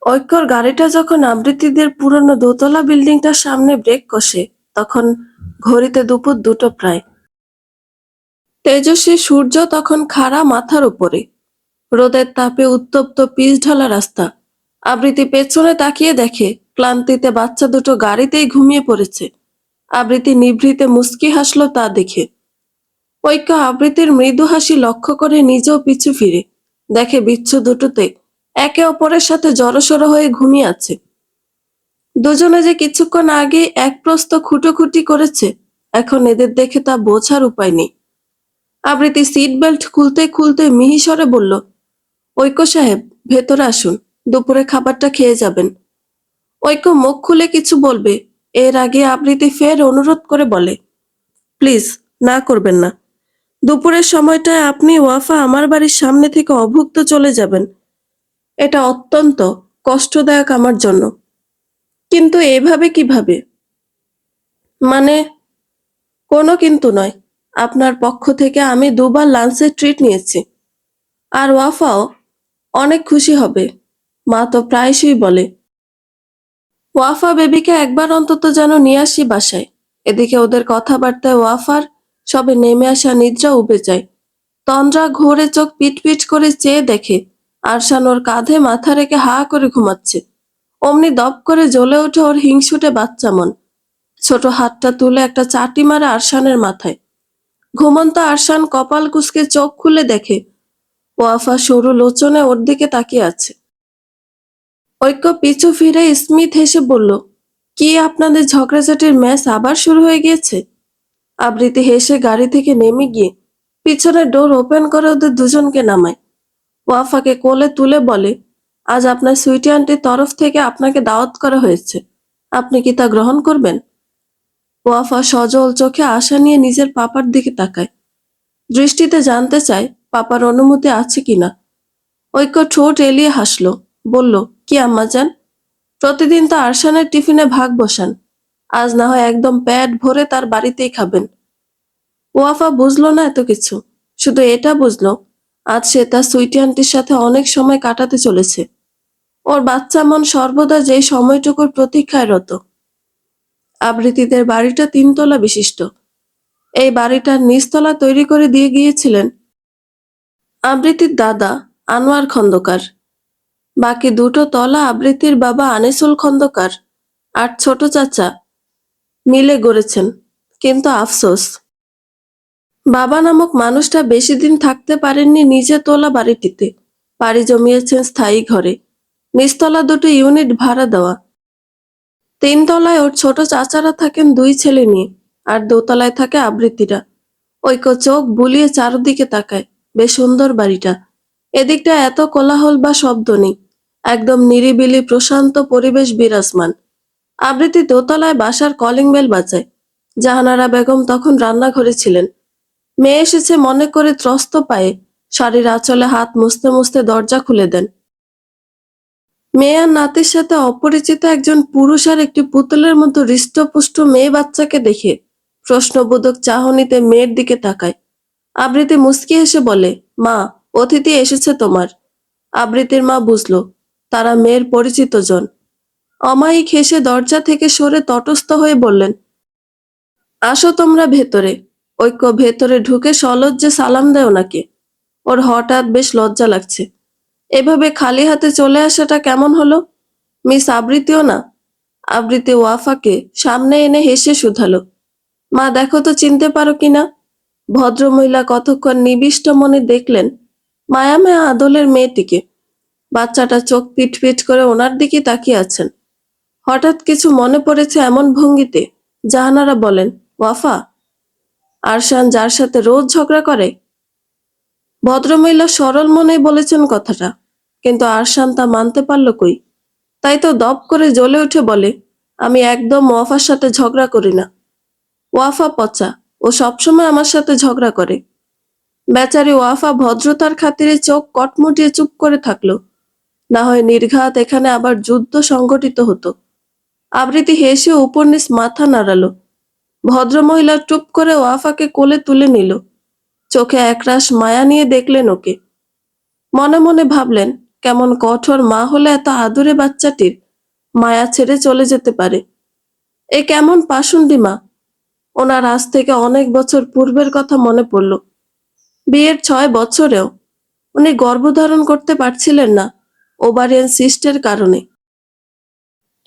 ঐক্যর গাড়িটা যখন আবৃত্তিদের পুরনো দোতলা বিল্ডিংটার সামনে ব্রেক কষে, তখন ঘড়িতে দুপুর 2টো প্রায়। তেজস্বী সূর্য তখন খাড়া মাথার উপরে, রোদের তাপে উত্তপ্ত পিচ ঢালা রাস্তা। আবৃত্তি পেছনে তাকিয়ে দেখে ক্লান্তিতে বাচ্চা দুটো গাড়িতেই ঘুমিয়ে পড়েছে। আবৃত্তি নিভৃতে মুচকি হাসলো তা দেখে। ঐক্য আবৃত্তির মৃদু হাসি লক্ষ্য করে নিজেও পিছু ফিরে দেখে বিচ্ছু দুটোতে একে অপরের সাথে জড়সড় হয়ে ঘুমিয়ে আছে। দুজনে যে কিছুক্ষণ আগে এক প্রস্ত খুঁটোখুটি করেছে, এখন এদের দেখে তা বোঝার উপায় নেই। আবৃত্তি সিট বেল্ট খুলতে খুলতে মিহিস্বরে বলল, ঐক্য সাহেব, ভেতরে আসুন, দুপুরে খাবারটা খেয়ে যাবেন। ঐক্য মুখ খুলে কিছু বলবে, এর আগে আবৃত্তি ফের অনুরোধ করে বলে, প্লিজ, না করবেন না। দুপুরের সময়টায় আপনি ওয়াফা আমার বাড়ির সামনে থেকে অভুক্ত চলে যাবেন। এটা অত্যন্ত কষ্টদায়ক আমার জন্য। কিন্তু এভাবে কিভাবে? মানে, কোনো কিন্তু নয়। আপনার পক্ষ থেকে আমি 2বার লাঞ্চের ট্রিট নিয়েছি। আর ওয়াফাও অনেক খুশি হবে। মা তো প্রায়শই বলে, ওয়াফা বেবিকে একবার অন্তত যেন নিয়ে আসি বাসায়। এদিকে ওদের কথাবার্তায় ওয়াফার সবে নেমে আসা নিদ্রা উবে যায়। তন্দ্রা ঘোরে চোখ পিটপিট করে চেয়ে দেখে আরশান ওর কাঁধে মাথা রেখে হা করে ঘুমাচ্ছে। অমনি দপ করে জ্বলে ওঠে ওর হিংসুটে বাচ্চা মন। ছোট হাতটা তুলে একটা চাটি মারে আরশানের মাথায়। ঘুমন্ত আরশান কপাল কুঁচকে চোখ খুলে দেখে ওয়াফা সরু লোচনে ওর দিকে তাকিয়ে আছে। ঐক্য পিছু ফিরে স্মিথ হেসে বলল, কি আপনাদের ঝগড়াঝাটির ম্যাচ আবার শুরু হয়ে গিয়েছে? আবৃত্তি হেসে গাড়ি থেকে নেমে গিয়ে পিছনের ডোর ওপেন করে ওদের দুজনকে নামায়। ওয়াফাকে কোলে তুলে বলে, আজ আপনার সুইটি আন্টির তরফ থেকে আপনাকে দাওয়াত করা হয়েছে। আপনি কি তা গ্রহণ করবেন? ওয়াফা সজল চোখে আশা নিয়ে নিজের পাপার দিকে তাকায়। দৃষ্টিতে জানতে চায় পাপার অনুমতি আছে কিনা। ঐক্য ঠোঁট এলিয়ে হাসল, বলল, কি আম্মাজান, প্রতিদিন তো আরশানের টিফিনে ভাগ বসান, আজ না হয় একদম পেট ভরে তার বাড়িতেই খাবেন। ওয়াফা বুঝলো না এত কিছু, শুধু এটা বুঝলো আজ সে তার সুইটি আন্টির সাথে অনেক সময় কাটাতে চলেছে। ওর বাচ্চা মন সর্বদা যেই সময়টুকুর প্রতীক্ষায় রত। আবৃত্তিদের বাড়িটা 3 তলা বিশিষ্ট। এই বাড়িটার নিচতলা তৈরি করে দিয়ে গিয়েছিলেন আবৃত্তির দাদা আনোয়ার খন্দকার। বাকি 2টো তলা আবৃত্তির বাবা আনিসুল খন্দকার আর ছোট চাচা মিলে গড়েছেন। কিন্তু আফসোস, বাবা নামক মানুষটা বেশি দিন থাকতে পারেননি নিজে তোলা বাড়িটিতে। পাড়ি জমিয়েছেন স্থায়ী ঘরে, নিচতলা 2টো ইউনিট ভাড়া দেওয়া। 3 তলায় ওর ছোট চাচারা থাকেন 2 ছেলে নিয়ে, আর দোতলায় থাকে আবৃত্তিরা। ঐক্য চোখ বুলিয়ে চারদিকে তাকায়। বেশ সুন্দর বাড়িটা। এদিকটা এত কোলাহল বা শব্দ নেই, একদম নিরিবিলি প্রশান্ত পরিবেশ বিরাজমান। আবৃত্তি দোতলায় বাসার কলিং বেল বাজায়। জাহানারা বেগম তখন রান্নাঘরে ছিলেন। মেয়ে এসেছে মনে করে ত্রস্ত পায়ে শাড়ির আঁচলে হাত মুছতে মুছতে দরজা খুলে দেন। মেয়ে আর নাতির সাথে অপরিচিত একজন পুরুষ আর একটি পুতুলের মতো হৃষ্টপুষ্ট মেয়ে বাচ্চাকে দেখে প্রশ্নবোধক চাহনিতে মেয়ের দিকে তাকায়। আবৃত্তি মুচকি হেসে বলে, মা, অতিথি এসেছে তোমার। আবৃত্তির মা বুঝলো তারা মেয়ের পরিচিত জন। অমায়িক হেসে দরজা থেকে সরে তটস্থ হয়ে বললেন, আসো তোমরা ভেতরে। ঐক্য ভেতরে ঢুকে সলজ্জে সালাম দেয় ওনাকে। ওর হঠাৎ বেশ লজ্জা লাগছে। এভাবে খালি হাতে চলে আসাটা কেমন হলো? মিস আবৃত্তিও না। আবৃত্তি ওয়াফাকে সামনে এনে হেসে শুধালো, মা, দেখো তো চিনতে পারো কিনা। ভদ্রমহিলা কতক্ষণ নিবিষ্ট মনে দেখলেন মায়াময় আদলের মেয়েটিকে। বাচ্চাটা চোখ পিটপিট করে ওনার দিকে তাকিয়ে আছেন। হঠাৎ কিছু মনে পড়েছে এমন ভঙ্গিতে জাহানারা বলেন, ওয়াফা, আরশান যার সাথে রোজ ঝগড়া করে। ভদ্রমহিলা সরল মনেই বলেছেন কথাটা, কিন্তু আরশান তা মানতে পারল কই। তাই তো দপ করে জ্বলে উঠে বলে, আমি একদম ওয়াফার সাথে ঝগড়া করি না। ওয়াফা পচা, ও সবসময় আমার সাথে ঝগড়া করে। বেচারি ওয়াফা ভদ্রতার খাতিরে চোখ কটমুটিয়ে চুপ করে থাকলো। না হয় নির্ঘাত এখানে আবার যুদ্ধ সংঘটিত হতো। আবৃত্তি হেসে উপর নিচ মাথা নাড়ালো। ভদ্রমহিলা টুপ করে ওয়াফাকে কোলে তুলে নিল। চোখে একরাশ মায়া নিয়ে দেখলেন ওকে। মনে মনে ভাবলেন, কেমন কঠোর মা হলে এত আদুরে বাচ্চাটির মায়া ছেড়ে চলে যেতে পারে। এ কেমন পাষণ্ডী মা। ওনার আজ থেকে অনেক বছর পূর্বের কথা মনে পড়ল। বিয়ের 6 বছরেও উনি গর্ভধারণ করতে পারছিলেন না ওভারিয়ান সিস্টের কারণে।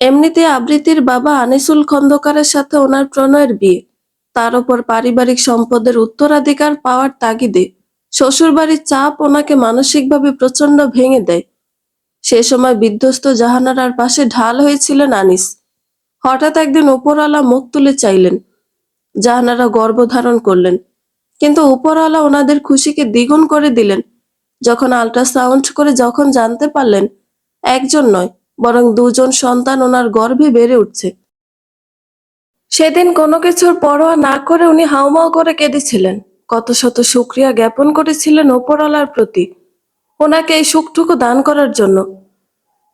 এমনিতে আবৃতির বাবা আনিসুল খন্দকারের সাথে ওনার প্রণয়ের বিয়ে, তার উপর পারিবারিক সম্পদের উত্তরাধিকার পাওয়ার তাগিদে শ্বশুরবাড়ির চাপ ওনাকে মানসিকভাবে প্রচন্ড ভেঙে দেয়। সে সময় বিধ্বস্ত জাহানারার পাশে ঢাল হয়েছিলেন আনিস। হঠাৎ একদিন উপরওয়ালা মুখ তুলে চাইলেন, জাহানারা গর্ভধারণ করলেন, কিন্তু উপরওয়ালা ওনাদের খুশিকে দ্বিগুণ করে দিলেন যখন আল্ট্রাসাউন্ড করে যখন জানতে পারলেন একজন নয় বরং 2জন সন্তান ওনার গর্ভে বেড়ে উঠছে। সেদিন কোনো কিছুর পরোয়া না করে উনি হাউমাউ করে কেঁদেছিলেন, কত শত শুকরিয়া জ্ঞাপন করেছিলেন ওপরওয়ালার প্রতি ওনাকে এই সুখটুকু দান করার জন্য।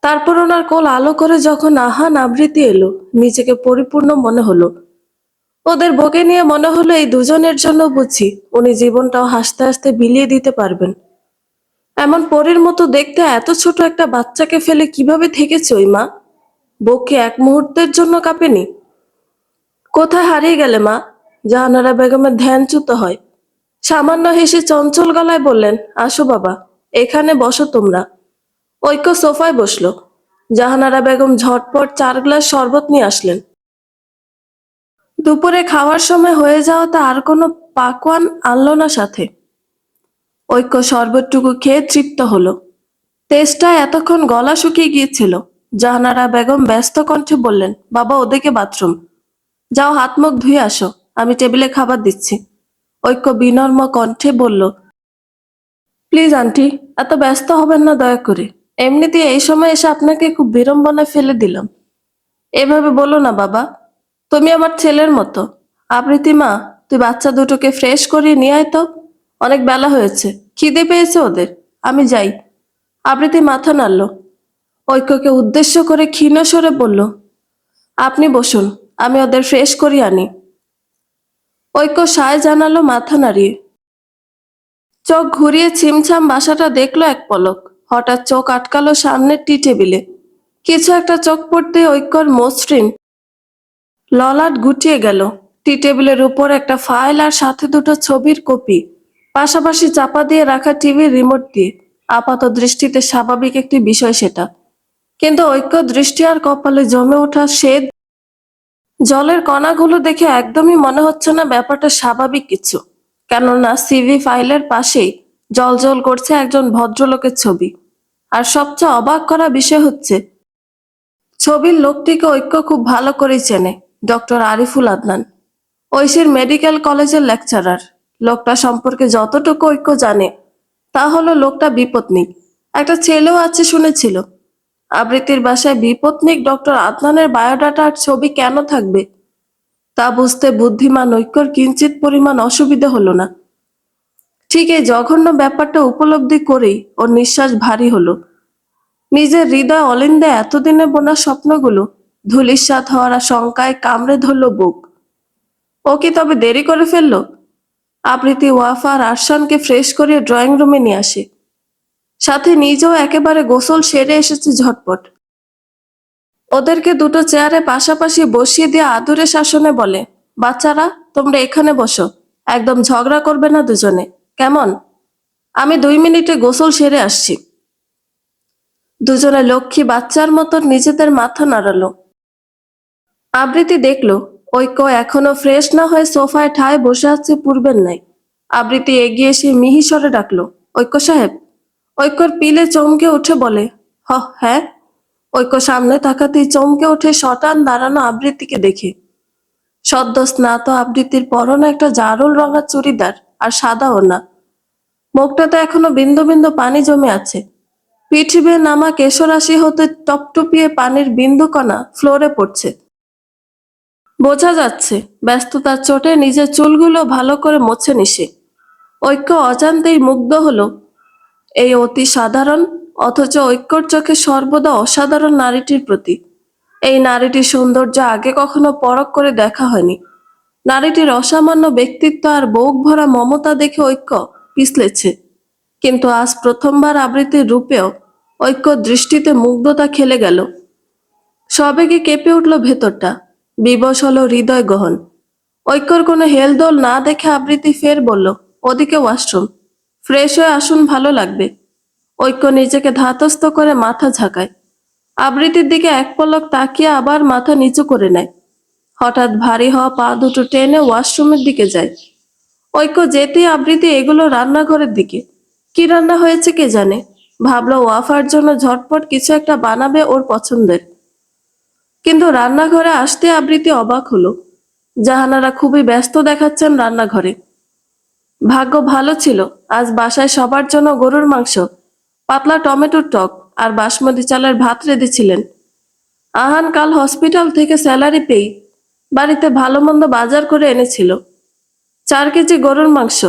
তারপর ওনার কোল আলো করে যখন আহান আবৃত্তি এলো, নিজেকে পরিপূর্ণ মনে হলো। ওদের বকে নিয়ে মনে হলো এই দুজনের জন্য বুঝি উনি জীবনটাও হাসতে হাসতে বিলিয়ে দিতে পারবেন। এমন পরীর মতো দেখতে এত ছোট একটা বাচ্চাকে ফেলে কিভাবে থেকেছে ওই মা? বউকে এক মুহূর্তের জন্য কাঁপেনি? কোথায় হারিয়ে গেলে মা? জাহানারা বেগমের ধ্যানচ্যুত হয়। সামান্য হেসে চঞ্চল গলায় বললেন, আসো বাবা, এখানে বসো তোমরা। ঐক্য সোফায় বসলো। জাহানারা বেগম ঝটপট 4 গ্লাস শরবত নিয়ে আসলেন। দুপুরে খাওয়ার সময় হয়ে যাওয়াতে আর কোনো পাকওয়ান আনলো না সাথে। ঐক্য শরবতটুকু খেয়ে তৃপ্ত হলো। তেষ্টা এতক্ষণ গলা শুকিয়ে গিয়েছিল। জাহানারা বেগম ব্যস্ত কণ্ঠে বললেন, বাবা ওদিকে বাথরুম, যাও হাত মুখ ধুয়ে আসো, আমি টেবিলে খাবার দিচ্ছি। ঐক্য বিনম্র কণ্ঠে বলল, প্লিজ আন্টি, এত ব্যস্ত হবেন না দয়া করে। এমনিতে এই সময় এসে আপনাকে খুব বিড়ম্বনায় ফেলে দিলাম। এভাবে বলো না বাবা, তুমি আমার ছেলের মতো। আবৃতি মা, তুই বাচ্চা দুটোকে ফ্রেশ করিয়ে নিয়ে আয় তো, অনেক বেলা হয়েছে, খিদে পেয়েছে ওদের, আমি যাই। আবৃতি মাথা নাড়ল। ঐক্যকে উদ্দেশ্য করে ক্ষীণ স্বরে বলল, আপনি বসুন, আমি ওদের ফ্রেশ করিয়ে আনি। ঐক্য সায় জানালো মাথা নাড়িয়ে। চোখ ঘুরিয়ে ছিমছাম বাসাটা দেখলো এক পলক। হঠাৎ চোখ আটকালো সামনের টি টেবিলে। কিছু একটা চোখ পড়তে ঐক্যর মসৃণ ললাট গুটিয়ে গেল। টি টেবিলের উপর একটা ফাইল আর সাথে দুটো ছবির কপি, পাশাপাশি চাপা দিয়ে রাখা টিভির রিমোট দিয়ে। আপাত দৃষ্টিতে স্বাভাবিক একটি বিষয় সেটা, কিন্তু ঐক্য দৃষ্টি আর কপালে জমে ওঠা শ্বেত জলের কণাগুলো দেখে একদমই মনে হচ্ছে না ব্যাপারটা স্বাভাবিক কিছু। কেননা সিভি ফাইলের পাশেই জ্বলজ্বল করছে একজন ভদ্রলোকের ছবি। আর সবচেয়ে অবাক করা বিষয় হচ্ছে, ছবির লোকটিকে ঐক্য খুব ভালো করেই চেনে, ডক্টর আরিফুল আদনান, ঐশীর মেডিকেল কলেজের লেকচারার। লোকটা সম্পর্কে যতটুকু ঐক্য জানে তা হলো লোকটা বিপত্নিক, একটা ছেলেও আছে শুনেছিল। আবৃত্তির বাসায় বিপত্নিক ডক্টর আদনানের বায়োডাটা আর ছবি কেন থাকবে তা বুঝতে বুদ্ধিমান ঐক্যর কিঞ্চিত পরিমাণ অসুবিধা হলো না। ঠিক এই জঘন্য ব্যাপারটা উপলব্ধি করেই ওর নিঃশ্বাস ভারী হলো। নিজের হৃদয় অলিন্দে এতদিনে বোনা স্বপ্নগুলো ধূলিসাৎ হওয়ার শঙ্কায় কামড়ে ধরল বুক। ও কি তবে দেরি করে ফেললো? আবৃত্তি ওয়াফা আর আরশানকে ফ্রেশ করিয়ে ড্রয়িং রুমে নিয়ে আসে, সাথে নিজেও একেবারে গোসল সেরে এসেছে ঝটপট। ওদেরকে দুটো চেয়ারে পাশাপাশি বসিয়ে দিয়ে আদুরে শাসনে বলে, বাচ্চারা তোমরা এখানে বসো, একদম ঝগড়া করবে না দুজনে, কেমন? আমি 2 মিনিটে গোসল সেরে আসছি। দুজনে লক্ষ্মী বাচ্চার মতো নিজেদের মাথা নাড়ালো। আবৃত্তি দেখলো ঐক্য এখনো ফ্রেশ না হয়ে সোফায় ঠায় বসে আছে পূর্বের নাই। আবৃত্তি এগিয়ে এসে মিহিস্বরে ডাকলো, ঐক্য সাহেব। ঐক্যর পিলে চমকে উঠে বলে, হ্যাঁ। ঐক্য সামনে তাকাতেই চমকে ওঠে শটান দাঁড়ানো আবৃত্তিকে দেখে। সদ্য স্নাত আবৃত্তির পরনে একটা জারুল রঙা চুড়িদার আর সাদা ওড়না। মুখটাতে এখনো বিন্দু বিন্দু পানি জমে আছে। পিঠ বেয়ে নামা কেশরাশি হতে টপটপিয়ে পানির বিন্দু কণা ফ্লোরে পড়ছে। বোঝা যাচ্ছে ব্যস্ততার চোটে নিজের চুলগুলো ভালো করে মোছে নিছে। ঐক্য অজান্তেই মুগ্ধ হলো এই অতি সাধারণ অথচ ঐক্যর চোখে সর্বদা অসাধারণ নারীটির প্রতি। এই নারীটির সৌন্দর্য আগে কখনো পরখ করে দেখা হয়নি। নারীটির অসামান্য ব্যক্তিত্ব আর বুক ভরা মমতা দেখে ঐক্য পিছলেছে, কিন্তু আজ প্রথমবার আবৃত্তির রূপেও ঐক্য দৃষ্টিতে মুগ্ধতা খেলে গেল। সবেগে কেঁপে উঠল ভেতরটা, বিবশ হলো হৃদয় গহন। ঐক্যর কোনো হেলদোল না দেখে আবৃত্তি ফের বলল, ওদিকে ওয়াশরুম, ফ্রেশ হয়ে আসুন, ভালো লাগবে। ঐক্য নিজেকে ধাতস্থ করে মাথা ঝাঁকায়। আবৃত্তির দিকে এক পলক তাকিয়ে আবার মাথা নিচু করে নেয়। হঠাৎ ভারী হওয়া পা দুটো টেনে ওয়াশরুমের দিকে যায়। ঐক্য যেতেই আবৃত্তি এগুলো রান্নাঘরের দিকে। কি রান্না হয়েছে কে জানে, ভাবলো ওয়াফার জন্য ঝটপট কিছু একটা বানাবে ওর পছন্দের। কিন্তু রান্নাঘরে আসতে আবৃত্তি অবাক হলো। জাহানারা খুবই ব্যস্ত দেখাচ্ছেন রান্নাঘরে। ভাগ্য ভালো ছিল, আজ বাসায় সবার জন্য গরুর মাংস, পাতলা টমেটোর টক আর বাসমতি চালের ভাত রেঁধেছিলেন। আহান কাল হসপিটাল থেকে স্যালারি পেয়ে বাড়িতে ভালো মন্দ বাজার করে এনেছিল। 4 কেজি গরুর মাংস,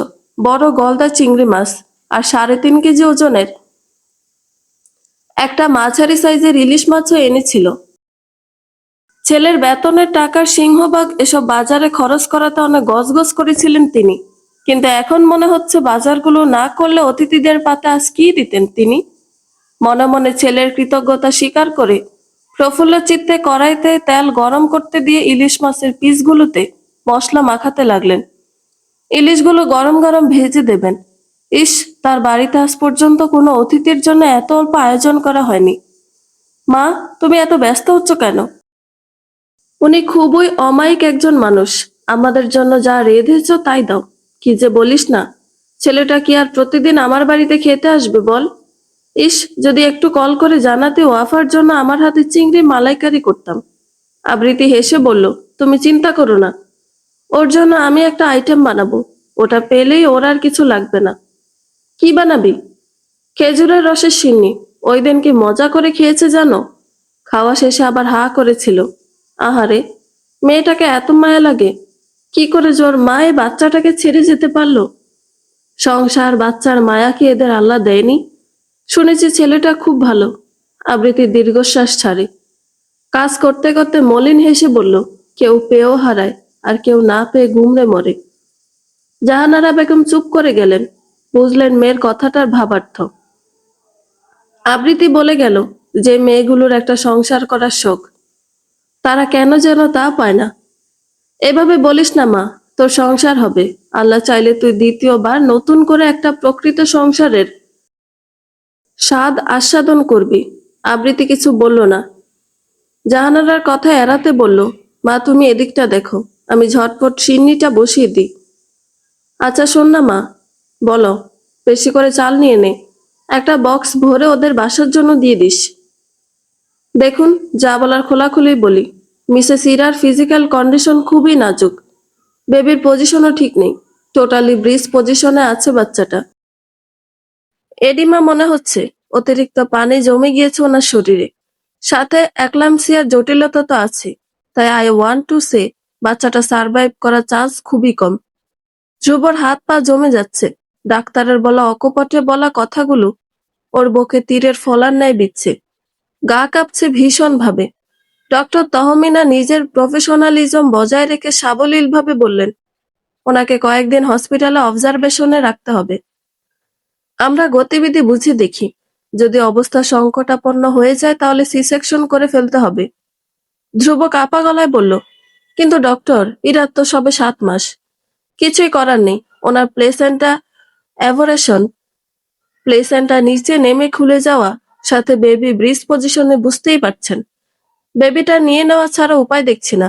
বড় গলদা চিংড়ি মাছ আর 3.5 কেজি ওজনের একটা মাঝারি সাইজের ইলিশ মাছও এনেছিল। ছেলের বেতনের টাকার সিংহভাগ এসব বাজারে খরচ করাতে অনেক গজগজ করেছিলেন তিনি। কিন্তু এখন মনে হচ্ছে বাজারগুলো না করলে অতিথিদের পাতে আজ কি দিতেন তিনি। মনে মনে ছেলের কৃতজ্ঞতা স্বীকার করে প্রফুল্ল চিত্তে কড়াইতে তেল গরম করতে দিয়ে ইলিশ মাছের পিসগুলোতে মশলা মাখাতে লাগলেন। ইলিশগুলো গরম গরম ভেজে দেবেন। ইস, তার বাড়িতে আজ পর্যন্ত কোনো অতিথির জন্য এত অল্প আয়োজন করা হয়নি। মা, তুমি এত ব্যস্ত হচ্ছ কেন? উনি খুবই অমায়িক একজন মানুষ, আমাদের জন্য যা রেঁধেছ তাই দাও। কি যে বলিস না, ছেলেটা কি আর প্রতিদিন আমার বাড়িতে খেতে আসবে বল? ইস, যদি একটু কল করে জানাতে ওয়াফার জন্য আমার হাতে চিংড়ি মালাইকারি করতাম। আবৃত্তি হেসে বলল, তুমি চিন্তা করো না, ওর জন্য আমি একটা আইটেম বানাবো, ওটা পেলেই ওর আর কিছু লাগবে না। কি বানাবি? খেজুরের রসের সিন্নি, ওই দিন কি মজা করে খেয়েছে জানো। খাওয়া শেষে আবার হা করেছিল। আহারে, মেয়েটাকে এত মায়া লাগে, কি করে জোর মা এই বাচ্চাটাকে ছেড়ে যেতে পারলো? সংসার বাচ্চার মায়া কি এদের আল্লাহ দেয়নি? শুনেছি ছেলেটা খুব ভালো। আবৃত্তি দীর্ঘশ্বাস ছাড়ে। কাজ করতে করতে মলিন হেসে বলল, কেউ পেয়েও হারায় আর কেউ না পেয়ে গুমড়ে মরে। জাহানারা বেগম চুপ করে গেলেন, বুঝলেন মেয়ের কথাটার ভাবার্থ। আবৃত্তি বলে গেল, যে মেয়েগুলোর একটা সংসার করার শখ, তারা কেন যেন তা পায় না। এভাবে বলিস না মা, তোর সংসার হবে, আল্লাহ চাইলে তুই দ্বিতীয়বার নতুন করে একটা প্রকৃত সংসারের স্বাদ আস্বাদন করবি। আবৃত্তি কিছু বলল না। জাহানারার কথা এড়াতে বলল, মা তুমি এদিকটা দেখো, আমি ঝটপট সিন্নিটা বসিয়ে দিই। আচ্ছা শোন না মা, বলো, বেশি করে চাল নিয়ে নে, একটা বক্স ভরে ওদের বাসার জন্য দিয়ে দিস। দেখুন, যা বলার খোলাখুলি বলি, মিসেস ইরার ফিজিক্যাল কন্ডিশন খুবই নাজুক। বেবির পজিশনও ঠিক নেই, টোটালি ব্রিজ পজিশনে আছে বাচ্চাটা। এডিমা মনে হচ্ছে, অতিরিক্ত পানি জমে গিয়েছে ওনার শরীরে, সাথে অ্যাক্লামসিয়ার জটিলতা তো আছে। তাই আই ওয়ান্ট টু সে, বাচ্চাটা সার্ভাইভ করার চান্স খুবই কম। ধ্রুবর হাত পা জমে যাচ্ছে। ডাক্তারের বলা অকপটে বলা কথাগুলো ওর বুকে তীরের ফলার ন্যায় বিচ্ছে। গা কাঁপছে ভীষণ ভাবে। ডক্টর তহমিনা নিজের প্রফেশনালিজম বজায় রেখে সাবলীলভাবে বললেন, ওনাকে কয়েকদিন হসপিটালে অবজারভেশনে রাখতে হবে। আমরা গতিবিধি বুঝে দেখি, যদি অবস্থা সংকটাপন্ন হয়ে যায় তাহলে সি সেকশন করে ফেলতে হবে। ধ্রুব কাঁপা গলায় বলল, কিন্তু ডক্টর, ইরার তো সবে 7 মাস। কিছুই করার নেই, ওনার প্লেসেন্টা অ্যাভোরেশন, প্লেসেন্টা নিচে নেমে খুলে যাওয়া, সাথে বেবি ব্রিজ পজিশনে, বুঝতেই পারছেন। বেবিটা নিয়ে নেওয়া ছাড়া উপায় দেখছি না।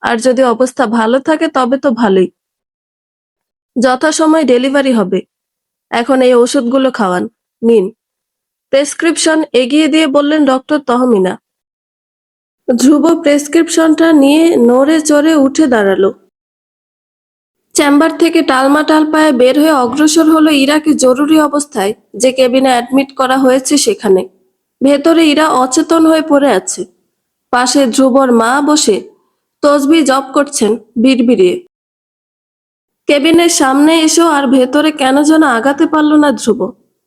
আর যদি অবস্থা ভালো থাকে তবে তো ভালোই, যথাসময়ে ডেলিভারি হবে। এখন এই ওষুধগুলো খাওয়ান, নিন। প্রেসক্রিপশন এগিয়ে দিয়ে বললেন ডক্টর তহমিনা। ধ্রুব প্রেসক্রিপশনটা নিয়ে নড়ে চড়ে উঠে দাঁড়ালো। চেম্বার থেকে টালমাটাল পায়ে বের হয়ে অগ্রসর হলো ইরাকে জরুরি অবস্থায় যে কেবিনে অ্যাডমিট করা হয়েছে সেখানে। ভেতরে ইরা অচেতন হয়ে পড়ে আছে। পাশে ধ্রুবর মা বসে তসবিহ জপ করছেন বিড়বিড়িয়ে। কেবিনের সামনে এসেও আর ভেতরে কেন যেন আগাতে পারল না ধ্রুব।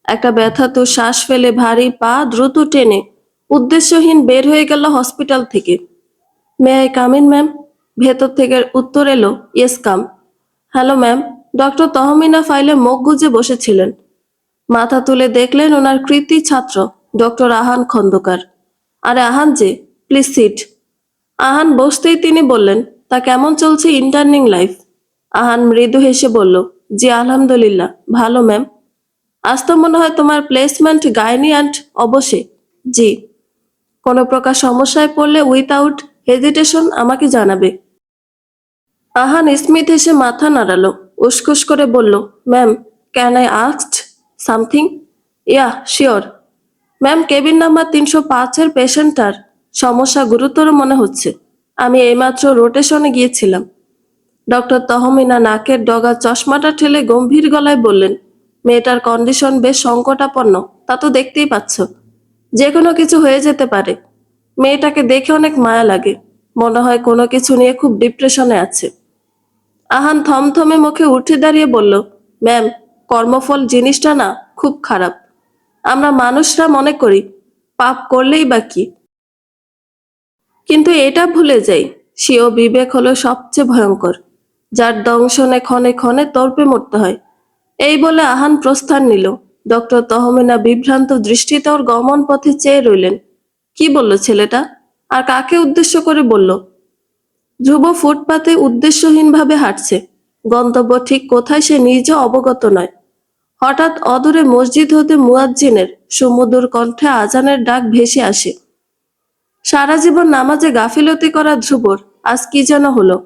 একটা ব্যথাত শ্বাস ফেলে ভারী পা দ্রুত টেনে উদ্দেশ্যহীন বের হয়ে গেল হসপিটাল থেকে। May I come in ma'am? ভেতর থেকে উত্তর এলো, yes come. Hello ma'am. Doctor Tahmina ফাইলে মুখ গুজে বসেছিলেন। মাথা তুলে দেখলেন ওনার কৃতী ছাত্র ডক্টর আহান খন্দকার। আরে আহান যে, প্লিজ সিট। আহান বসতেই তিনি বললেন, তা কেমন চলছে ইন্টার্নিং লাইফ? আহান মৃদু হেসে বলল, জি আলহামদুলিল্লাহ, ভালো ম্যাম। আজ তো মনে হয় তোমার প্লেসমেন্ট গাইনি অ্যান্ড অবশ্যে। জি। কোনো প্রকার সমস্যায় পড়লে উইথাউট হেজিটেশন আমাকে জানাবে। আহান স্মিথ এসে মাথা নাড়ালো, উসখুস করে বলল, ma'am, can I asked something? Yeah sure. Ma'am, cabin number 305-এর পেশেন্টটার সমস্যা গুরুতর মনে হচ্ছে। আমি এইমাত্র রোটেশনে গিয়েছিলাম। ডক্টর তহমিনা নাকের ডগা চশমাটা ঠেলে গম্ভীর গলায় বললেন, মেয়েটার কন্ডিশন বেশ সংকটাপন্ন, তা তো দেখতেই পাচ্ছ। যে কোনো কিছু হয়ে যেতে পারে। মেয়েটাকে দেখে অনেক মায়া লাগে। মনে হয় কোনো কিছু নিয়ে খুব ডিপ্রেশনে আছে। আহান থমথমে মুখে উঠে দাঁড়িয়ে বলল, ম্যাম, কর্মফল জিনিসটা না খুব খারাপ। আমরা মানুষরা মনে করি পাপ করলেই বা কি, কিন্তু এটা ভুলে যাই স্বীয় বিবেক হলো সবচেয়ে ভয়ঙ্কর, যার দংশনে ক্ষণে ক্ষণে তর্পে মরতে হয়। এই বলে আহান প্রস্থান নিল। ডক্টর তহমিনা বিভ্রান্ত দৃষ্টিতে ওর গমন পথে চেয়ে রইলেন। কি বলল ছেলেটা? আর কাকে উদ্দেশ্য করে বলল? ধ্রুব ফুটপাতে উদ্দেশ্যহীনভাবে হাঁটছে। গন্তব্য ঠিক কোথায় সে নিজেও অবগত নয়। হঠাৎ অদূরে মসজিদ হতে মুয়াজ্জিনের সুমধুর কণ্ঠে আজানের ডাক ভেসে আসে। সারা জীবন নামাজে গাফিলতি করা ধ্রুবর আজ কি যেন হলো।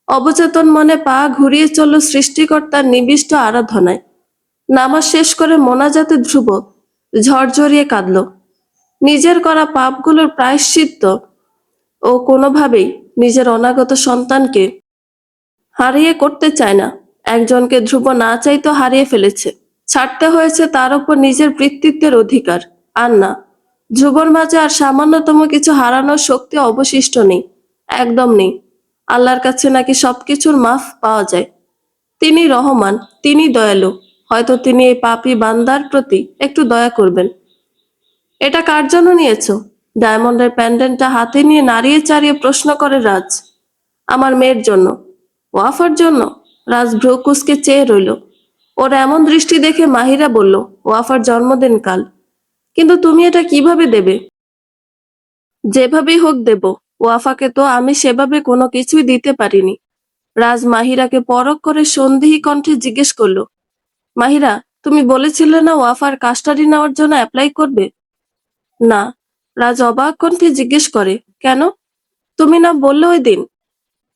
অবচেতন মনে পা ঘুরিয়ে চলল সৃষ্টিকর্তার নিবিষ্ট আরাধনায়। নামাজ শেষ করে মোনাজাতে ধ্রুব ঝরঝরিয়ে কাঁদল। নিজের করা পাপগুলোর প্রায়শ্চিত্ত ও কোনোভাবেই নিজের অনাগত সন্তানকে হারিয়ে করতে চায় না। একজনকে ধ্রুব না চাইতো হারিয়ে ফেলেছে। ছাড়তে হয়েছে তার উপর নিজের কৃতিত্বের অধিকার। আর না, ধ্রুবর মাঝে আর সামান্যতম কিছু হারানোর শক্তি অবশিষ্ট নেই। একদম নেই। আল্লাহর কাছে নাকি সবকিছুর মাফ পাওয়া যায়। তিনি রহমান, তিনি দয়ালু। হয়তো তিনি এই পাপী বান্দার প্রতি একটু দয়া করবেন। এটা কার জন্য নিয়েছো? ডায়মন্ডের প্যান্ডেন্টটা হাতে নিয়ে নাড়িয়ে চাড়িয়ে প্রশ্ন করে রাজ। আমার মেয়ের জন্য। ওয়াফার জন্য? রাজ ভ্রু কুঁচকে চেয়ে রইল। ওর এমন দৃষ্টি দেখে মাহিরা বলল, ওয়াফার জন্মদিন কাল। কিন্তু তুমি এটা কিভাবে দেবে? যেভাবেই হোক দেব। ওয়াফাকে তো আমি সেভাবে কোনো কিছুই দিতে পারিনি। রাজ মাহিরাকে পরখ করে সন্দেহী কণ্ঠে জিজ্ঞেস করলো, মাহিরা, তুমি বলেছিলে না ওয়াফার কাস্টাডি নেওয়ার জন্য অ্যাপ্লাই করবে? না। রাজ অবাক কণ্ঠে জিজ্ঞেস করে, কেন? তুমি না বললে ওই দিন।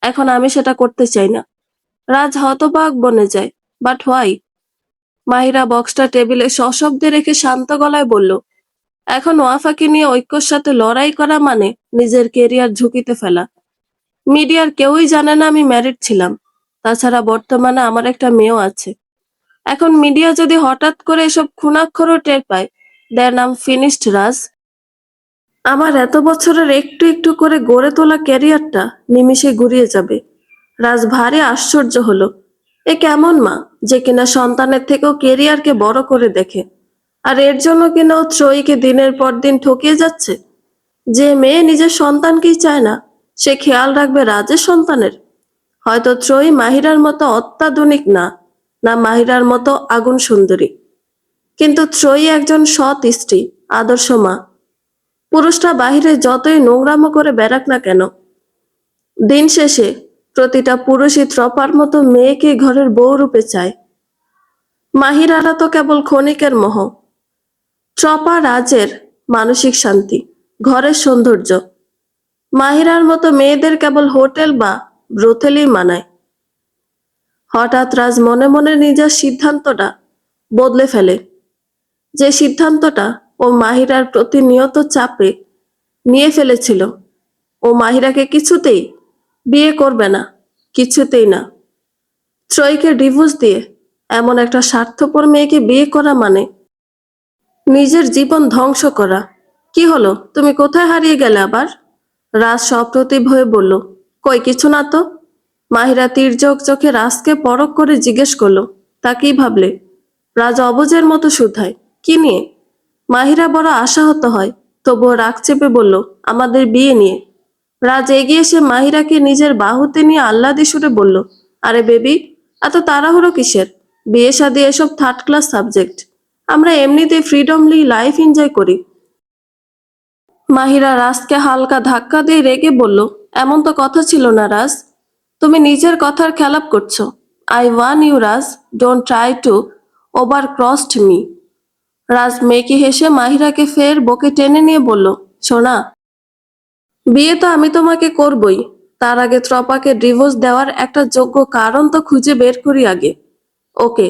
এখন আমি সেটা করতে চাই না। রাজ হতবাক বনে যায়। But why? মাহিরা বক্সটা টেবিলে সশব্দে রেখে শান্ত গলায় বলল, এখন ওয়াফাকে নিয়ে ঐক্যর সাথে লড়াই করা মানে নিজের কেরিয়ার ঝুঁকিতে ফেলা। মিডিয়ার কেউই জানে না আমি ম্যারিড ছিলাম। তাছাড়া বর্তমানে আমার একটা মেয়েও আছে। এখন মিডিয়া যদি হঠাৎ করে এসব খুনাক্ষরও টের পায়, দেন আম ফিনিশড রাজ। আমার এত বছরের একটু একটু করে গড়ে তোলা ক্যারিয়ারটা নিমিষে গুড়িয়ে যাবে। রাজ ভারী আশ্চর্য হলো। এ কেমন মা যে কিনা সন্তানের থেকেও কেরিয়ারকে বড় করে দেখে? আর এর জন্য কিনা ও ত্রয়ীকে দিনের পর দিন ঠকিয়ে যাচ্ছে। যে মেয়ে নিজের সন্তানকেই চায় না, সে খেয়াল রাখবে রাজের সন্তানের? হয়তো ত্রয়ী মাহিরার মতো অত্যাধুনিক না, না মাহিরার মতো আগুন সুন্দরী, কিন্তু ত্রয়ী একজন সৎ স্ত্রী, আদর্শ মা। পুরুষরা বাহিরে যতই নোংরামো করে বেড়াক না কেন, দিন শেষে প্রতিটা পুরুষই ত্রপার মতো মেয়েকে ঘরের বউ রূপে চায়। মাহিরারা তো কেবল ক্ষণিকের মোহ। ত্রপা রাজের মানসিক শান্তি, ঘরের সৌন্দর্য। মাহিরার মতো মেয়েদের কেবল হোটেল বা ব্রোথেলই মানায়। হঠাৎ রাজ মনে মনে নিজের সিদ্ধান্তটা বদলে ফেলে। যে সিদ্ধান্তটা ও মাহিরার প্রতিনিয়ত চাপে নিয়ে ফেলেছিল। ও মাহিরাকে কিছুতেই বিয়ে করবে না, কিছুতেই না। ত্রয়ীকে ডিভোর্স দিয়ে এমন একটা স্বার্থপর মেয়েকে বিয়ে করা মানে নিজের জীবন ধ্বংস করা। কি হলো, তুমি কোথায় হারিয়ে গেলে আবার? রাজ সপ্রতিভ হয়ে বলল, কই কিছু না তো। মাহিরা তীর্যক চোখে রাজকে পরখ করে জিজ্ঞেস করলো, তা কি ভাবলে? রাজ অবুঝের মতো শুধায়, কি নিয়ে? মাহিরা বড় আশাহত হয়, তবুও রাগ চেপে বলল, আমাদের বিয়ে নিয়ে। রাজ এগিয়ে এসে মাহিরাকে নিজের বাহুতে নিয়ে আহ্লাদে সুরে বলল, আরে বেবি, এত তাড়াহুড়ো কিসের? বিয়ে শাদী এসব থার্ড ক্লাস সাবজেক্ট। আমরা এমনিতেই ফ্রিডমলি লাইফ এনজয় করি। মাহিরা রাজকে হালকা ধাক্কা দিয়ে রেগে বলল, এমন তো কথা ছিল না রাজ, তুমি নিজের কথার খেলাপ করছো। I warn you Raj, don't try to over crossed me. Raj মেকি হেসে মাহিরাকে ফের বকে টেনে নিয়ে বলল, সোনা, বিয়ে তো আমি তোমাকে করবই, তার আগে ত্রপাকে ডিভোর্স দেওয়ার একটা যোগ্য কারণ তো খুঁজে বের করি আগে। ওকে।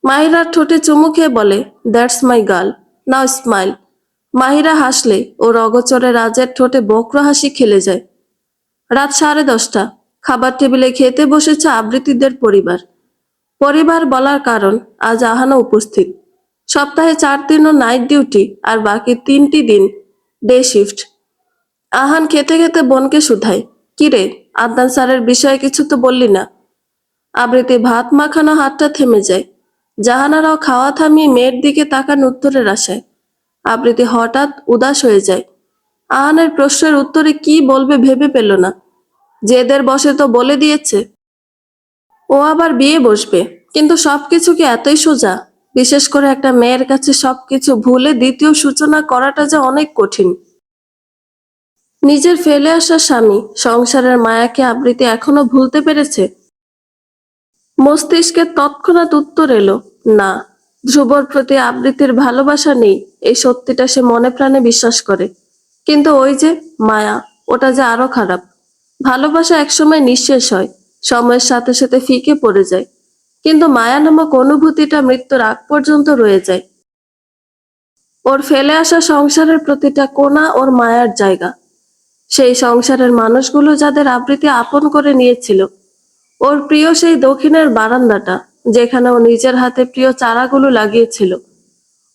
মাহিরার ঠোঁটে চুমু খেয়ে বলে, that's my girl, now smile. Mahira হাসলে ওর অগোচরে রাজের ঠোঁটে বক্র হাসি খেলে যায়। রাত 10:30। খাবার টেবিলে খেতে বসেছে আবৃত্তিদের পরিবার। পরিবার বলার কারণ, আজ আহানও উপস্থিত। সপ্তাহে 4 দিন ও নাইট ডিউটি, আর বাকি 3টি দিন ডে শিফট। আহান খেতে খেতে বোনকে শুধায়, কিরে, আদনান স্যারের বিষয়ে কিছু তো বললি না? আবৃত্তি ভাত মাখানো হাতটা থেমে যায়। জাহানারাও খাওয়া থামিয়ে মেয়ের দিকে তাকান উত্তরের আশায়। আবৃত্তি হঠাৎ উদাস হয়ে যায়। আহানের প্রশ্নের উত্তরে কি বলবে ভেবে পেল না। জেদের বসে তো বলে দিয়েছে ও আবার বিয়ে বসবে, কিন্তু সবকিছু কি এতই সোজা? বিশেষ করে একটা মেয়ের কাছে সবকিছু ভুলে দ্বিতীয় সূচনা করাটা যে অনেক কঠিন। নিজের ফেলে আসা স্বামী, সংসারের মায়াকে আবৃত্তি এখনো ভুলতে পেরেছে? মস্তিষ্কে তৎক্ষণাৎ উত্তর এলো, না। ধ্রুবর প্রতি আবৃত্তির ভালোবাসা নেই, এই সত্যিটা সে মনে প্রাণে বিশ্বাস করে। কিন্তু ওই যে মায়া, ওটা যে আরো খারাপ। ভালোবাসা একসময় নিঃশেষ হয়, সময়ের সাথে সাথে ফিকে পড়ে যায়, কিন্তু মায়া নামক অনুভূতিটা মৃত্যুর আগ পর্যন্ত রয়ে যায়। ওর ফেলে আসা সংসারের প্রতিটা কোণা ওর মায়ার জায়গা। সেই সংসারের মানুষগুলো যাদের আবৃত্তি আপন করে নিয়েছিল, ওর প্রিয় সেই দক্ষিণের বারান্দাটা, যেখানে ও নিজের হাতে প্রিয় চারাগুলো লাগিয়েছিল,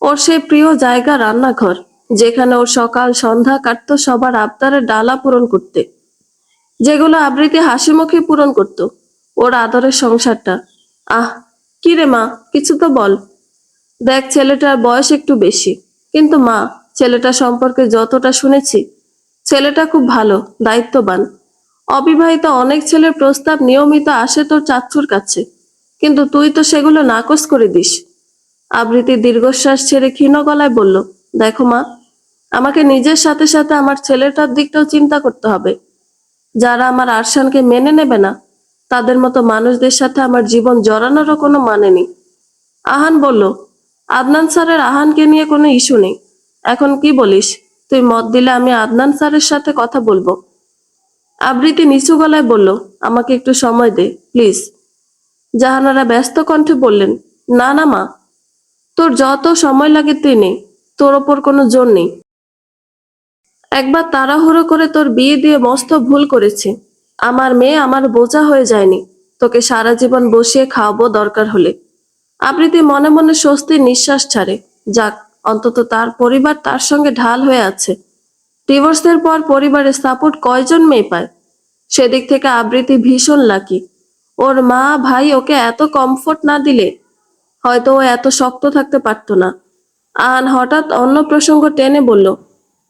ওর সেই প্রিয় জায়গা রান্নাঘর, যেখানে ওর সকাল সন্ধ্যা কাটতো সবার আবদারের ডালা পূরণ করতে, যেগুলো আবৃত্তি হাসি মুখে পূরণ করত। ওর আদরের সংসারটা। আহ, কি রে মা, কিছু তো বল। দেখ, ছেলেটার বয়স একটু বেশি, কিন্তু মা, ছেলেটা সম্পর্কে যতটা শুনেছি, ছেলেটা খুব ভালো, দায়িত্ববান। অবিবাহিত অনেক ছেলের প্রস্তাব নিয়মিত আসে তোর চাচ্চুর কাছে, কিন্তু তুই তো সেগুলো নাকচ করে দিস। আবৃত্তি দীর্ঘশ্বাস ছেড়ে ক্ষীণ গলায় বলল, দেখো মা, আমাকে নিজের সাথে সাথে আমার ছেলেটার দিকটাও চিন্তা করতে হবে। যারা আমার আরশানকে মেনে নেবে না, তাদের মতো মানুষদের সাথে আমার জীবন জড়ানোরও কোনো মানে নেই। আহান বলল, আদনান স্যারের আহানকে নিয়ে কোনো ইস্যু নেই। এখন কি বলিস? তুই মত দিলে আমি আদনান স্যারের সাথে কথা বলবো। আবৃত্তি নিচু গলায় বলল, আমাকে একটু সময় দে প্লিজ। জাহানারা ব্যস্ত কণ্ঠে বললেন, না না মা, তোর যত সময় লাগে তুই নে, তোর ওপর কোনো জোর নেই। একবার তাড়াহুড়ো করে তোর বিয়ে দিয়ে মস্ত ভুল করেছি। আমার মেয়ে আমার বোঝা হয়ে যায়নি, তোকে সারা জীবন বসিয়ে খাওয়াবো দরকার হলে। আবৃত্তি মনে মনে স্বস্তির নিঃশ্বাস ছাড়ে। যাক, অন্তত তার পরিবার তার সঙ্গে ঢাল হয়ে আছে। ডিভোর্সের পর পরিবারের সাপোর্ট কয়জন মেয়ে পায়? সেদিক থেকে আবৃত্তি ভীষণ লাকি। ওর মা ভাই ওকে এত কমফোর্ট না দিলে হয়তো ও এত শক্ত থাকতে পারতো না। আহান হঠাৎ অন্য প্রসঙ্গ টেনে বলল,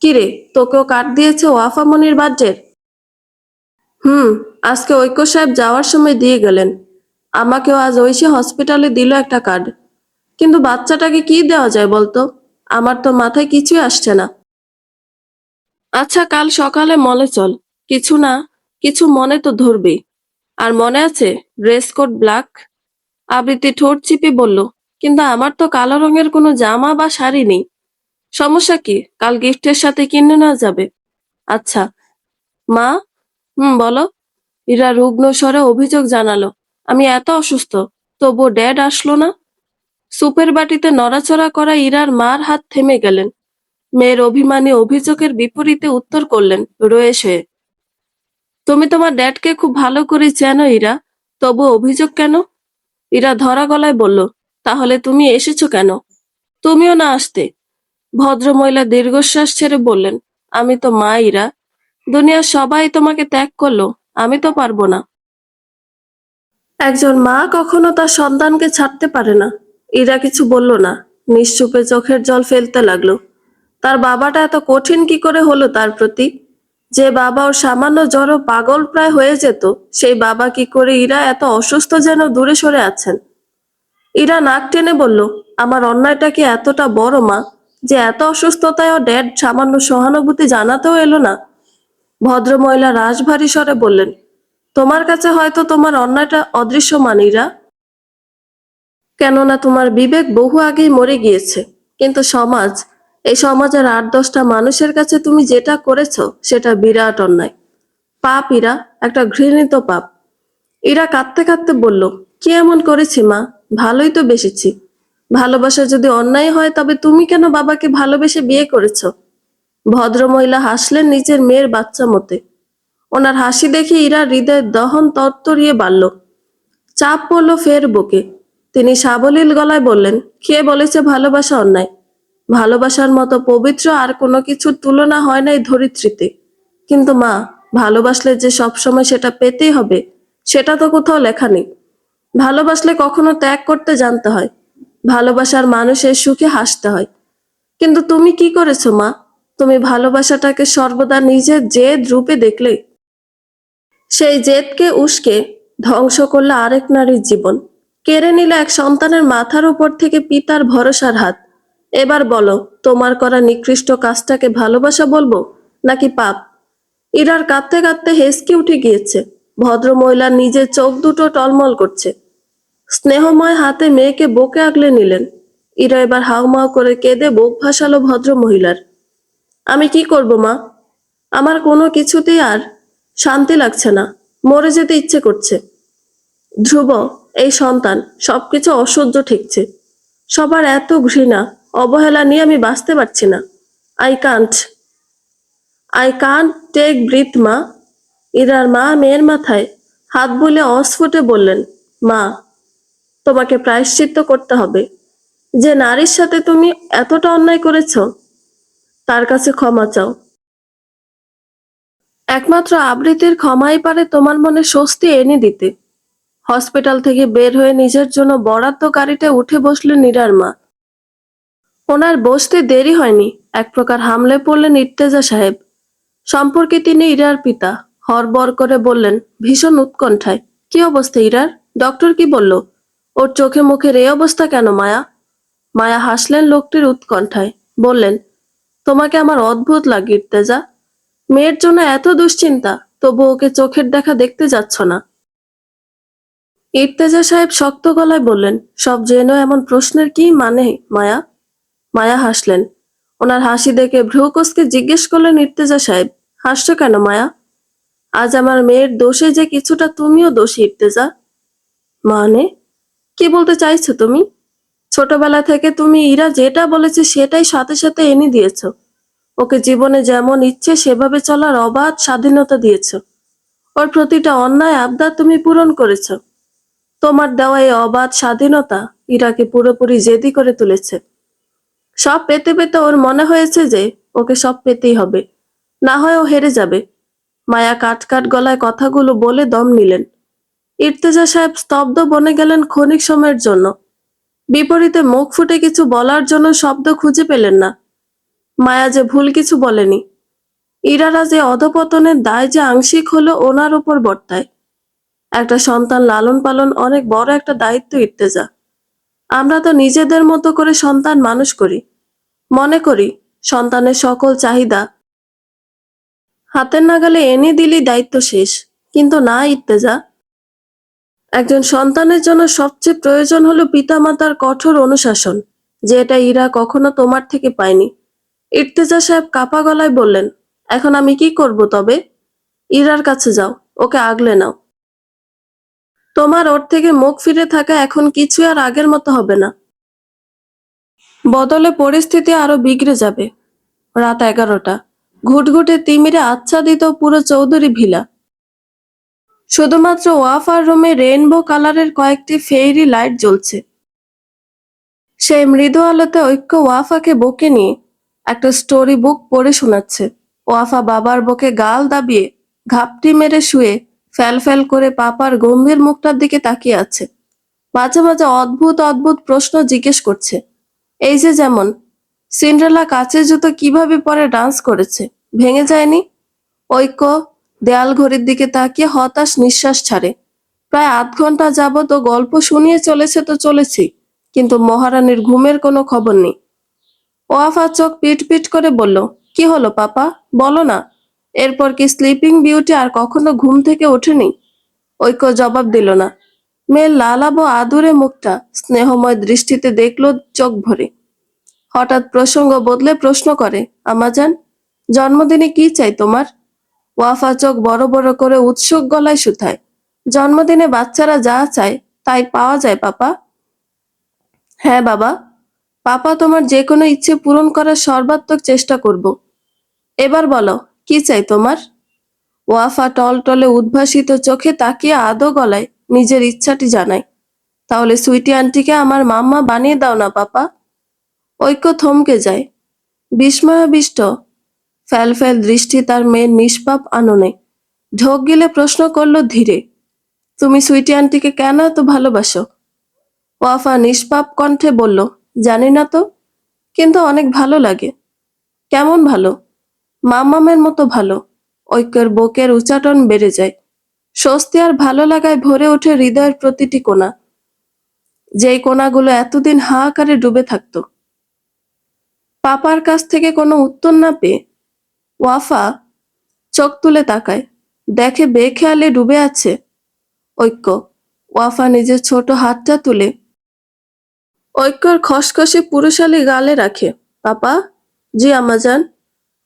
কিরে, তোকেও কাট দিয়েছে ওয়াফা মনির বাজ্যের? হুম, আজকে ঐক্য সাহেব যাওয়ার সময় দিয়ে গেলেন। আমাকেও আজ ঐশী হসপিটালে দিল একটা কার্ড। কিন্তু বাচ্চাটাকে কি দেওয়া যায় বলতো? আমার তো মাথায় কিছুই আসছে না। আচ্ছা, কাল সকালে মলে চল। কিছু না কিছু মনে তো ধরবেই। আর মনে আছে ড্রেস কোড ব্ল্যাক? আবৃত্তি ঠোঁট চিপে বলল, কিন্তু আমার তো কালো রঙের কোনো জামা বা শাড়ি নেই। সমস্যা কি? কাল গিফটের সাথে কিনে নেওয়া যাবে। আচ্ছা। মা? বলো। ইরা রুগ্ন স্বরে অভিযোগ জানালো, আমি এত অসুস্থ, তবু ড্যাড আসলো না। সুপের বাটিতে নড়াচড়া করা ইরার মার হাত থেমে গেলেন। মেয়ের অভিমানী অভিযোগের বিপরীতে উত্তর করলেন রয়েস হয়ে, তুমি তোমার ড্যাডকে খুব ভালো করে চেনো ইরা, তবু অভিযোগ কেন? ইরা ধরা গলায় বলল, তাহলে তুমি এসেছো কেন? তুমিও না আসতে। ভদ্রমহিলা দীর্ঘশ্বাস ছেড়ে বললেন, আমি তো মা ইরা, দুনিয়ার সবাই তোমাকে ত্যাগ করলো, আমি তো পারবো না। একজন মা কখনো তার সন্তানকে ছাড়তে পারে না। ইরা কিছু বলল না, নিশ্চুপে চোখের জল ফেলতে লাগলো। তার বাবাটা এত কঠিন কি করে হলো তার প্রতি? যে বাবা ওর সামান্য জ্বরও পাগল প্রায় হয়ে যেত, সেই বাবা কি করে ইরা এত অসুস্থ যেন দূরে সরে আছেন? ইরা নাক টেনে বলল, আমার অন্যায়টা কি এতটা বড় মা? যে এত অসুস্থতায়ও ড্যাড সামান্য সহানুভূতি জানাতেও এলো না। ভদ্রমহিলা রাশভারী স্বরে বললেন, তোমার কাছে হয়তো তোমার অন্যায়টা অদৃশ্যমান ইরা, কেননা তোমার বিবেক বহু আগেই মরে গিয়েছে। কিন্তু সমাজ, এই সমাজের 8-10টা মানুষের কাছে তুমি যেটা করেছো সেটা বিরাট অন্যায়, পাপ ইরা, একটা ঘৃণিত পাপ। ইরা কাঁদতে কাঁদতে বলল, কি এমন করেছি মা? ভালোই তো বেসেছি। ভালোবাসা যদি অন্যায় হয় তবে তুমি কেন বাবাকে ভালোবেসে বিয়ে করেছো? ভদ্রমহিলা হাসলেন নিজের মেয়ের বাচ্চা মতে। ওনার হাসি দেখে ইরার হৃদয়ের দহন তরতরিয়ে বাড়ল। চাপ পড়ল ফের বুকে। তিনি সাবলীল গলায় বললেন, কে বলেছে ভালোবাসা অন্যায়? ভালোবাসার মতো পবিত্র আর কোনো কিছুর তুলনা হয় না এই ধরিত্রীতে। কিন্তু মা, ভালোবাসলে যে সবসময় সেটা পেতেই হবে সেটা তো কোথাও লেখা নেই। ভালোবাসলে কখনো ত্যাগ করতে জানতে হয়। ভালোবাসার মানুষের সুখে হাসতে হয়। কিন্তু তুমি কি করেছো মা? তুমি ভালোবাসাটাকে সর্বদা নিজের জেদ রূপে দেখলে। সেই জেদকে উস্কে ধ্বংস করলে আরেক নারীর জীবন। কেড়ে নিলে এক সন্তানের মাথার উপর থেকে পিতার ভরসার হাত। এবার বলো, তোমার করা নিকৃষ্ট কাজটাকে ভালোবাসা বলবো নাকি পাপ? ইরার কাঁদতে কাঁদতে হেসকে উঠে গিয়েছে। ভদ্রমহিলা নিজের চোখ দুটো টলমল করছে। স্নেহময় হাতে মেয়েকে বুকে আগলে নিলেন। ইরা এবার হাউমাউ করে কেঁদে বুক ভাসালো ভদ্রমহিলার। আমি কি করব মা? আমার কোনো কিছুতেই আর শান্তি লাগছে না। মরে যেতে ইচ্ছে করছে। ধ্রুব, এই সন্তান, সবকিছু অসহ্য ঠেকছে। সবার এত ঘৃণা, অবহেলা নিয়ে আমি বাঁচতে পারছি না। I can't I can't take breath মা। ইরার মা মেয়ের মাথায় হাত বুলে অস্ফুটে বললেন, মা, তোমাকে প্রায়শ্চিত্ত করতে হবে। যে নারীর সাথে তুমি এতটা অন্যায় করেছ তার কাছে ক্ষমা চাও। একমাত্র আবৃত্তির ক্ষমাই পারে তোমার মনে স্বস্তি এনে দিতে। হসপিটাল থেকে বের হয়ে নিজের জন্য বরাদ্দ গাড়িতে উঠে বসলেন নীরার মা। ওনার বসতে দেরি হয়নি, এক প্রকার হামলে পড়লেন ইর্তেজা সাহেব। সম্পর্কে তিনি ইরার পিতা। হড়বড় করে বললেন, ভীষণ উৎকণ্ঠায়, কি অবস্থা ইরার? ডক্টর কি বলল? ওর চোখে মুখের এই অবস্থা কেন মায়া? মায়া হাসলেন লোকটির উৎকণ্ঠায়। বললেন, তোমাকে আমার অদ্ভুত লাগে ইর্তেজা। মেয়ের জন্য এত দুশ্চিন্তা, তবু ওকে চোখের দেখা দেখতে যাচ্ছ না। ইর্তেজা সাহেব শক্ত গলায় বললেন, সব জেনেও এমন প্রশ্নের কি মানে মায়া? মায়া হাসলেন। ওনার হাসি দেখে ভ্রু কুঁচকে জিজ্ঞেস করলেন ইর্তেজা সাহেব, হাসছো কেন মায়া? আজ আমার মেয়ের দোষে যে কিছুটা তুমিও দোষী ইর্তেজা। মানে, কি বলতে চাইছো তুমি? ছোটবেলা থেকে তুমি ইরা যেটা বলেছে সেটাই সাথে সাথে এনে দিয়েছো। ওকে জীবনে যেমন ইচ্ছে সেভাবে চলার অবাধ স্বাধীনতা দিয়েছো। ওর প্রতিটা অন্যায় আবদার তুমি পূরণ করেছো। তোমার দেওয়া এই অবাধ স্বাধীনতা ইরাকে পুরোপুরি জেদি করে তুলেছে। সব পেতে পেতে ওর মনে হয়েছে যে ওকে সব পেতেই হবে, না হয় ও হেরে যাবে। মায়া কাট কাট গলায় কথাগুলো বলে দম নিলেন। ইর্তেজা সাহেব স্তব্ধ বনে গেলেন ক্ষণিক সময়ের জন্য। বিপরীতে মুখ ফুটে কিছু বলার জন্য শব্দ খুঁজে পেলেন না। মায়া যে ভুল কিছু বলেনি। ইরারা যে অধপতনের দায় যে আংশিক হলো ওনার উপর বর্তায়। একটা সন্তান লালন পালন অনেক বড় একটা দায়িত্ব ইর্তেজা। আমরা তো নিজেদের মতো করে সন্তান মানুষ করি, মনে করি সন্তানের সকল চাহিদা হাতের নাগালে এনে দিলেই দায়িত্ব শেষ। কিন্তু না ইর্তেজা, একজন সন্তানের জন্য সবচেয়ে প্রয়োজন হলো পিতামাতার কঠোর অনুশাসন, যেটা ইরা কখনো তোমার থেকে পায়নি। ইর্তেজা সাহেব কাপা গলায় বললেন, এখন আমি কি করব তবে? ইরার কাছে যাও, ওকে আগলে নাও। তোমার ওর থেকে মুখ ফিরে থাকা এখন কিছু আর আগের মতো হবে না। বদলে পরিস্থিতি আরো বিগড়ে যাবে। রাত 11টা। ঘুটঘুটে তিমিরে আচ্ছাদিত পুরো চৌধুরী ভিলা। শুধুমাত্র ওয়াফার রুমে রেইনবো কালারের কয়েকটি ফেইরি লাইট জ্বলছে। সেই মৃদু আলোতে ঐক্য ওয়াফাকে বুকে নিয়ে একটা স্টোরি বুক পড়ে শোনাচ্ছে। ওয়াফা বাবার বুকে গাল দাবিয়ে ঘাপটি মেরে শুয়ে ফ্যাল ফ্যাল করে পাপার গম্ভীর মুখটার দিকে তাকিয়ে আছে। মাঝে মাঝে অদ্ভুত অদ্ভুত প্রশ্ন জিজ্ঞেস করছে। এই যে যেমন, সিন্ড্রেলা কাচের জুতো কিভাবে পরে ডান্স করেছে, ভেঙে যায়নি? ঐক্য দেয়াল ঘড়ির দিকে তাকিয়ে হতাশ নিঃশ্বাস ছাড়ে। প্রায় আধ ঘন্টা যাবত ও গল্প শুনিয়ে চলেছে তো চলেছি, কিন্তু মহারানীর ঘুমের কোনো খবর নেই। ওয়াফা চোখ পিট পিট করে বলল, কি হলো পাপা, বলো না। এরপর কি স্লিপিং বিউটি আর কখনো ঘুম থেকে ওঠেনি? ঐক্য জবাব দিল না। মেয়ের লালাবো আদুরে মুখটা স্নেহময় দৃষ্টিতে দেখলো চোখ ভরে। হঠাৎ প্রসঙ্গ বদলে প্রশ্ন করে, আম্মাজান, জন্মদিনে কি চাই তোমার? ওয়াফা চোখ বড় বড় করে উৎসুক গলায় শুধায়, জন্মদিনে বাচ্চারা যা চায় তাই পাওয়া যায় পাপা। হ্যাঁ বাবা, পাপা তোমার যে কোনো ইচ্ছে পূরণ করার সর্বাত্মক চেষ্টা করব। এবার বলো, কি চাই তোমার? ওয়াফা টলটলে উদ্ভাসিত চোখে তাকিয়ে আদো গলায় নিজের ইচ্ছাটি জানায়, তাহলে সুইটি আন্টিকে আমার মাম্মা বানিয়ে দাও না পাপা। ঐক্য থমকে যায়, বিস্ময়াবিষ্ট ফ্যাল ফ্যাল দৃষ্টি তার মেয়ের নিষ্পাপ আননে। ঢোক গিলে প্রশ্ন করলো ধীরে, তুমি সুইটি আন্টিকে কেন এত ভালোবাসো? ওয়াফা নিষ্পাপ কণ্ঠে বলল, জানি না তো, কিন্তু অনেক ভালো লাগে। কেমন ভালো? মামামের মতো ভালো। ঐক্যের বুকের উচাটন বেড়ে যায়। স্বস্তি আর ভালো লাগায় ভরে ওঠে হৃদয়ের প্রতিটি কোণা, যেই কোণাগুলো এতদিন হাহাকারে ডুবে থাকত। পাপার কাছ থেকে কোনো উত্তর না পেয়ে ওয়াফা চোখ তুলে তাকায়, দেখে বেখেয়ালে ডুবে আছে ঐক্য। ওয়াফা নিজের ছোট হাতটা তুলে ঐক্যর খসখসে পুরুষালী গালে রাখে। পাপা, জি আম্মাজান,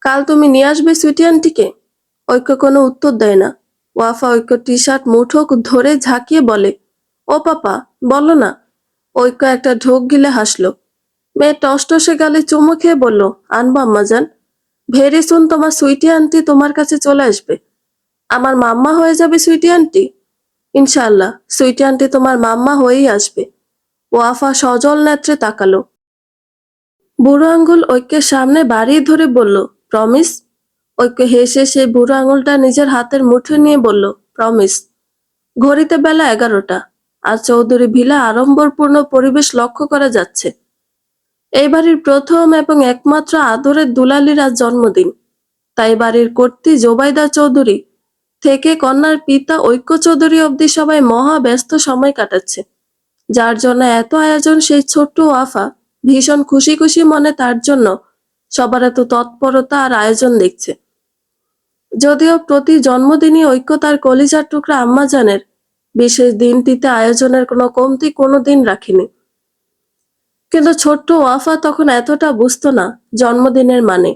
কাল তুমি নিয়ে আসবে সুইটি আন্টিকে? ঐক্য কোনো উত্তর দেয় না। ওয়াফা ঐক্য টি শার্ট মুঠো ধরে ঝাঁকিয়ে বলে, ও পাপা, বলো না। ঐক্য একটা ঢোক গিলে হাসলো। মেয়ে টসটসে গালে চুমু খেয়ে বলল, আনবো আম্মাজান। ভেরি সুন তোমার সুইটি আন্টি তোমার কাছে চলে আসবে। আমার মাম্মা হয়ে যাবে সুইটি আন্টি। ইনশাআল্লাহ সুইটি আন্টি তোমার মাম্মা হয়েই আসবে। ওয়াফা সজল নেত্রে তাকালো। বুড়ো আঙ্গুল ঐক্যের সামনে বাড়িয়ে ধরে বলল, প্রমিস? ঐক্য হেসে সেই বুড়ো আঙুলটা নিজের হাতের মুঠো নিয়ে বলল, প্রমিস। ঘড়িতে বেলা 11টা। আর চৌধুরী ভিলা আড়ম্বরপূর্ণ পরিবেশ লক্ষ্য করা যাচ্ছে। এই বাড়ির প্রথম এবং একমাত্র আদরের দুলালির আজ জন্মদিন। তাই বাড়ির কর্ত্রী জোবাইদা চৌধুরী থেকে কন্যার পিতা ঐক্য চৌধুরী অবধি সবাই মহা ব্যস্ত সময় কাটাচ্ছে। যার জন্য এত আয়োজন সেই ছোট্ট ওয়াফা ভীষণ খুশি খুশি মনে তার জন্য সবার এত তৎপরতা আর আয়োজন দেখছে। যদিও প্রতি জন্মদিনই ঐক্য তার কলিজার টুকরা আম্মাজানের, বিশেষ দিনটিতে আয়োজনের কোনো কমতি কোনোদিন রাখেনি। কিন্তু ছোট্ট ওয়াফা তখন এতটা বুঝতো না জন্মদিনের মানে।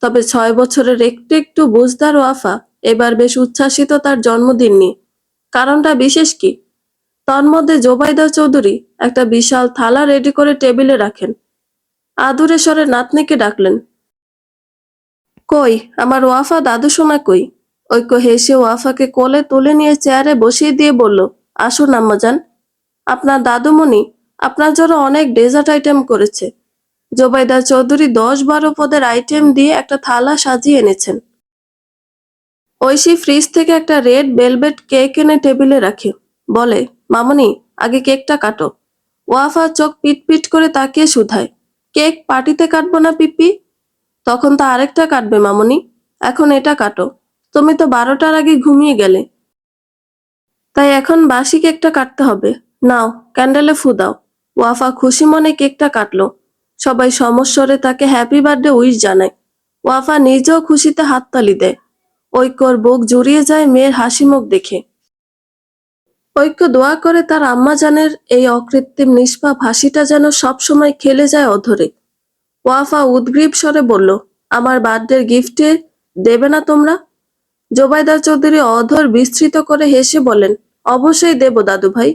তবে 6 বছরের একটু একটু বুঝদার ওয়াফা এবার বেশ উচ্ছ্বাসিত তার জন্মদিন নিয়ে। কারণটা বিশেষ কি? তন্মধ্যে জোবাইদা চৌধুরী একটা বিশাল থালা রেডি করে টেবিলে রাখেন। আদুরে স্বরে নাতনিকে ডাকলেন, কই আমার ওয়াফা, দাদু সোনা কই? ঐক্য হেসে ওয়াফাকে কোলে তুলে নিয়ে চেয়ারে বসিয়ে দিয়ে বলল, আসুন আম্মাজান, আপনার দাদুমণি আপনার জন্য অনেক ডেজার্ট আইটেম করেছে। জোবাইদা চৌধুরী 10-12 পদের আইটেম দিয়ে একটা থালা সাজিয়ে এনেছেন। ঐশী ফ্রিজ থেকে একটা রেড ভেলভেট কেক এনে টেবিলে রাখে, বলে, মামনি, আগে কেকটা কাটো। ওয়াফা চোখ পিট পিট করে তাকিয়ে শুধায়, কেক পার্টিতে কাটবো না পিপি? তখন তো আরেকটা কাটবে মামনি, এখন এটা কাটো। তুমি তো 12টার আগে ঘুমিয়ে গেলে, তাই এখন বাসি কেকটা কাটতে হবে। নাও, ক্যান্ডেলে ফু দাও। ওয়াফা খুশি মনে কেকটা কাটলো। সবাই সমস্বরে তাকে হ্যাপি বার্থডে উইশ জানায়। ওয়াফা নিজেও খুশিতে হাততালি দেয়। ঐক্যর বুক জুড়িয়ে যায় মেয়ের হাসি মুখ দেখে। ঐক্য দোয়া করে তার আম্মাজানের এই অকৃত্রিম নিষ্পাপ হাসিটা যেন সবসময় খেলে যায় অধরে। ওয়াফা উদ্গ্রীব স্বরে বলল, আমার বার্থডের গিফটে দেবে না তোমরা? জোবাইদা চৌধুরী অধর বিস্তৃত করে হেসে বলেন, অবশ্যই দেব দাদু ভাই।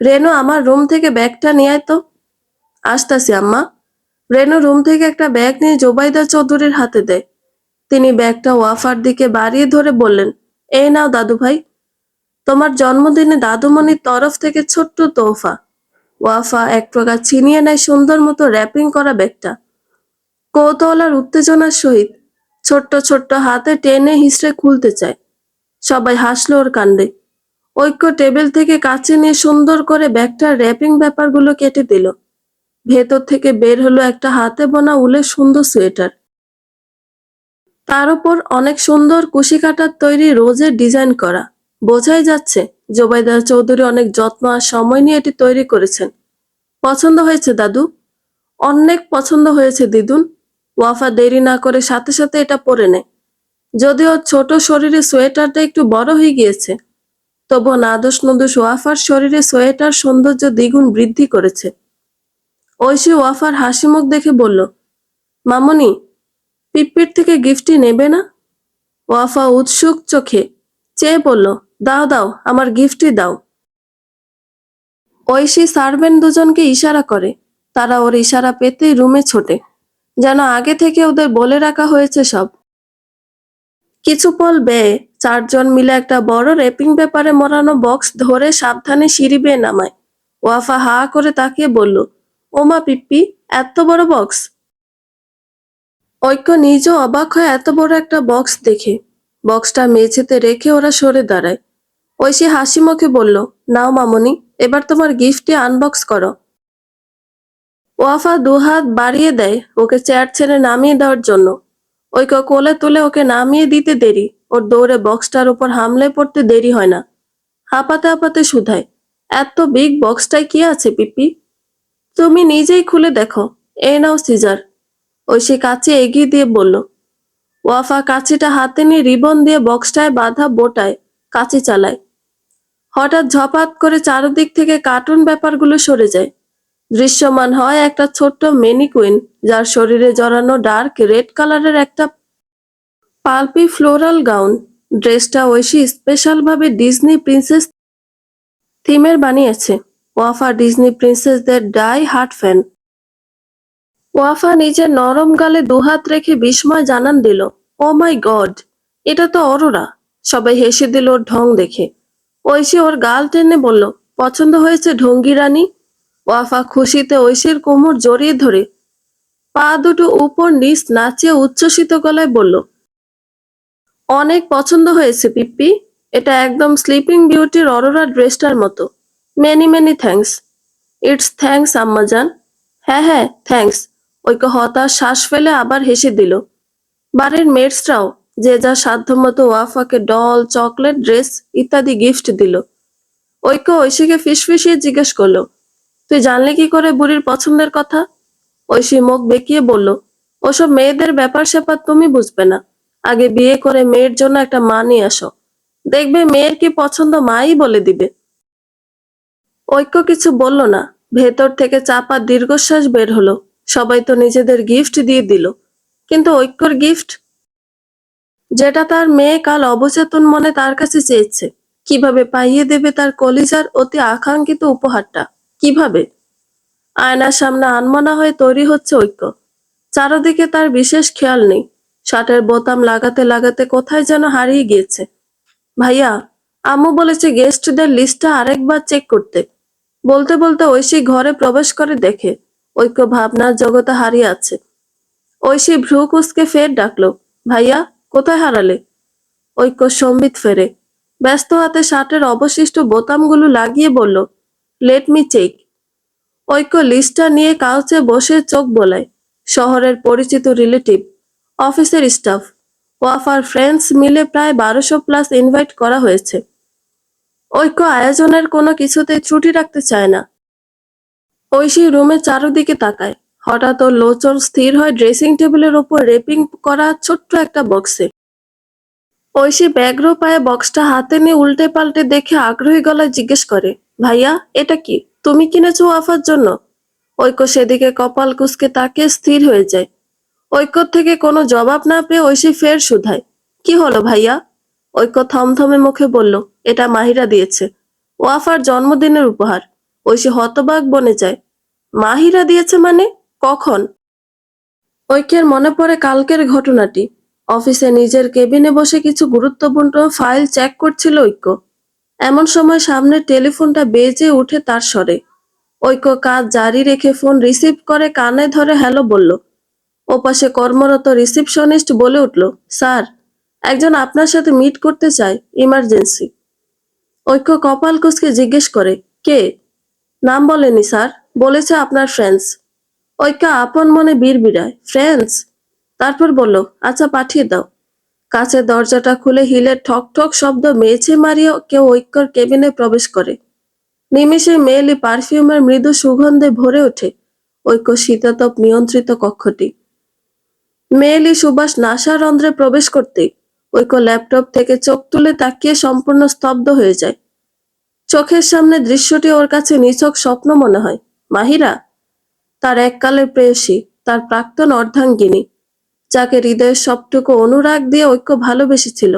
রেনু, আমার রুম থেকে ব্যাগটা নিয়ে আয় তো। আসতাছি আম্মা। রেনু রুম থেকে একটা ব্যাগ নিয়ে জোবাইদা চৌধুরীর হাতে দেয়। তিনি ব্যাগটা ওয়াফার দিকে বাড়িয়ে ধরে বললেন, এই নাও দাদু ভাই, তোমার জন্মদিনে দাদুমণির তরফ থেকে ছোট্ট তোহফা। ওয়াফা এক প্রকার ছিনিয়ে নেয় সুন্দর মতো র্যাপিং করা ব্যাগটা। কৌতূহল আর উত্তেজনার সহিত ছোট্ট ছোট্ট হাতে টেনে হিঁচড়ে খুলতে চায়। সবাই হাসলো ওর কাণ্ডে। ঐক্য টেবিল থেকে কাছে নিয়ে সুন্দর করে ব্যাগটার র্যাপিং ব্যাপারগুলো কেটে দিল। ভেতর থেকে বের হলো একটা হাতে বোনা উলের সুন্দর সোয়েটার। তার উপর অনেক সুন্দর কুশি কাটার তৈরি রোজের ডিজাইন করা। বোঝাই যাচ্ছে জোবাইদা চৌধুরী অনেক যত্ন আর সময় নিয়ে এটি তৈরি করেছেন। পছন্দ হয়েছে দাদু? অনেক পছন্দ হয়েছে দিদুন। ওয়াফা দেরি না করে সাথে সাথে এটা পরে নেয়। যদিও ছোট শরীরে সোয়েটারটা একটু বড় হয়ে গিয়েছে, তবুও নাদোষ নদোষ ওয়াফার শরীরে সোয়েটার সৌন্দর্য দ্বিগুণ বৃদ্ধি করেছে। ঐশী ওয়াফার হাসিমুখ দেখে বলল, মামুনি, পিপ্পির থেকে গিফটটি নেবে না? ওয়াফা উৎসুক চোখে চেয়ে বলল, দাও দাও, আমার গিফটই দাও। ঐশী সার্ভেন্ট দুজনকে ইশারা করে। তারা ওর ইশারা পেতেই রুমে ছোটে, যেন আগে থেকে ওদের বলে রাখা হয়েছে সব। কিছু পল বেয়ে চারজন মিলে একটা বড় র্যাপিং পেপারে মোড়ানো বক্স ধরে সাবধানে সিঁড়ি বেয়ে নামায়। ওয়াফা হা করে তাকিয়ে বলল, ওমা পিপ্পি, এত বড় বক্স! ঐক্য নিজেও অবাক হয় এত বড় একটা বক্স দেখে। বক্সটা মেঝেতে রেখে ওরা সরে দাঁড়ায়। ঐশী হাসি মুখে বলল, নাও মামনি, এবার তোমার গিফটটি আনবক্স করো। ওয়াফা দুহাত বাড়িয়ে দেয় ওকে চেয়ার ছেড়ে নামিয়ে দেওয়ার জন্য। ঐক্য কোলে তুলে ওকে নামিয়ে দিতে দেরি, ওর দৌড়ে বক্সটার উপর হামলে পড়তে দেরি হয় না। হাঁপাতে হাঁপাতে শুধায়, এত বিগ বক্সটায় কি আছে পিপি? তুমি নিজেই খুলে দেখো। এই নাও সিজার। ঐশী কাছে এগিয়ে দিয়ে বলল। ওয়াফা কাঁচিটা হাতে নিয়ে রিবন দিয়ে বক্সটায় বাঁধা বোটায় কাঁচি চালায়। হঠাৎ ঝপাত করে চারদিক থেকে কার্টুন ব্যাপারগুলো সরে যায়। দৃশ্যমান হয় একটা ছোট্ট মেনিকুইন, যার শরীরে জড়ানো ডার্ক রেড কালারের একটা পাল্পি ফ্লোরাল গাউন। ড্রেসটা ঐশী স্পেশাল ভাবে ডিজনি প্রিন্সেস থিমের বানিয়েছে। ওয়াফা ডিজনি প্রিন্সেসদের ডাই হার্ট ফ্যান। ওয়াফা নিজের নরম গালে দুহাত রেখে বিস্ময় জানান দিল, ও মাই গড, এটা তো অরোরা! সবাই হেসে দিল ওর ঢং দেখে। ঐশী ওর গাল টেনে বলল, পছন্দ হয়েছে ঢঙ্গি রানী? ওয়াফা খুশিতে ঐশীর কোমর জড়িয়ে ধরে পা দুটো উপর নিচ নাচিয়ে উচ্ছ্বসিত গলায় বলল, অনেক পছন্দ হয়েছে পিপ্পি। এটা একদম স্লিপিং বিউটির অরোরা ড্রেসটার মতো। Many many thanks. It's thanks আম্মাজান। হ্যাঁ হ্যাঁ, থ্যাঙ্কস। ঐক্য হতাশ শ্বাস ফেলে আবার হেসে দিল। বাড়ির মেটসরাও যে যার সাধ্যমতো ওয়াফাকে ডল, চকলেট, ড্রেস ইত্যাদি গিফট দিল। ঐক্য ঐশীকে ফিসফিসিয়ে জিজ্ঞেস করলো, তুই জানলি কি করে বুড়ির পছন্দের কথা? ঐশী মুখ বেঁকিয়ে বলল, ওসব মেয়েদের ব্যাপার স্যাপার তুমি বুঝবে না। আগে বিয়ে করে মেয়ের জন্য একটা মা নিয়ে আসো, দেখবে মেয়ের কি পছন্দ মাই বলে দিবে। ঐক্য কিছু বলল না। ভেতর থেকে চাপা দীর্ঘশ্বাস বের হলো। সবাই তো নিজেদের গিফট দিয়ে দিল, কিন্তু ঐক্যর গিফট, যেটা তার মেয়ে কাল অবচেতন মনে তার কাছে চেয়েছে, কিভাবে পাইয়ে দেবে তার কলিজার অতি আকাঙ্ক্ষিত উপহারটা? কিভাবে? আয়নার সামনে আনমনা হয়ে তৈরি হচ্ছে ঐক্য। চারদিকে তার বিশেষ খেয়াল নেই। শার্টের বোতাম লাগাতে লাগাতে কোথায় যেন হারিয়ে গিয়েছে। ভাইয়া, আম্মু বলেছে গেস্টদের লিস্টটা আরেকবার চেক করতে। বলতে বলতে ঐশী ঘরে প্রবেশ করে দেখে ঐক্য ভাবনার জগতে হারিয়ে আছে। ঐশী ভ্রু কুঁচকে ফের ডাকলো, ভাইয়া, কোথায় হারালে? ঐক্য সম্বিত ফেরে ব্যস্ত হাতে শার্টের অবশিষ্ট বোতামগুলো লাগিয়ে বলল, লেট মি চেক। ঐক্য লিস্টটা নিয়ে কাউচে বসে চোখ বোলায়। শহরের পরিচিত রিলেটিভ, অফিসের স্টাফ, ওয়াফার ফ্রেন্ডস মিলে প্রায় 1200+ ইনভাইট করা হয়েছে। ঐক্য আয়োজনের কোনো কিছুতেই ত্রুটি রাখতে চায় না। ঐশী রুমের চারদিকে তাকায়। হঠাৎ ওর লোচন স্থির হয় ড্রেসিং টেবিলের ওপর রেপিং করা ছোট্ট একটা বক্সে। ঐশী ব্যগ্র পায়ে বক্সটা হাতে নিয়ে উল্টে পাল্টে দেখে আগ্রহী গলায় জিজ্ঞেস করে, ভাইয়া, এটা কি? তুমি কিনেছো ওয়াফার জন্য? ঐক্য সেদিকে কপাল কুঁচকে তাকিয়ে স্থির হয়ে যায়। ঐক্যর থেকে কোনো জবাব না পেয়ে ঐশী ফের শুধায়, কি হলো ভাইয়া? ঐক্য থমথমে মুখে বলল, এটা মাহিরা দিয়েছে। ওয়াফার জন্মদিনের উপহার। ঐশী হতবাক বনে যায়। মাহিরা দিয়েছে মানে? কখন? ঐক্যের মনে পড়ে কালকের ঘটনাটি। অফিসে নিজের কেবিনে বসে কিছু গুরুত্বপূর্ণ ফাইল চেক করছিল ঐক্য। এমন সময় সামনের টেলিফোনটা বেজে উঠে তার স্বরে। ঐক্য কাজ জারি রেখে ফোন রিসিভ করে কানে ধরে হ্যালো বলল। ওপাশে কর্মরত রিসিপশনিস্ট বলে উঠল, স্যার, একজন আপনার সাথে মিট করতে চায়, ইমার্জেন্সি। ঐক্য কপাল কুঁচকে জিজ্ঞেস করে, কে? নাম বলেনি স্যার, বলেছে আপনার ফ্রেন্ডস। ঐক্য আপন মনে বিড়বিড়ায়, ফ্রেন্ডস? তারপর বলল, আচ্ছা পাঠিয়ে দাও। কাছের দরজাটা খুলে হিলের ঠক ঠক শব্দ মেঝে মারিয়ে কেউ ঐক্যর কেবিনে প্রবেশ করে। নিমেষে মেয়েলি পারফিউমের মৃদু সুগন্ধে ভরে ওঠে ঐক্য শীতাতপ নিয়ন্ত্রিত কক্ষটি। মেয়েলি সুবাস নাসারন্ধ্রে প্রবেশ করতেই ঐক্য ল্যাপটপ থেকে চোখ তুলে তাকিয়ে সম্পূর্ণ স্তব্ধ হয়ে যায়। চোখের সামনে দৃশ্যটি ওর কাছে নিছক স্বপ্ন মনে হয়। মাহিরা, তার এককালের প্রেয়সী, তার প্রাক্তন অর্ধাঙ্গিনী, যাকে হৃদয়ের সবটুকু অনুরাগ দিয়ে ঐক্য ভালোবেসেছিল,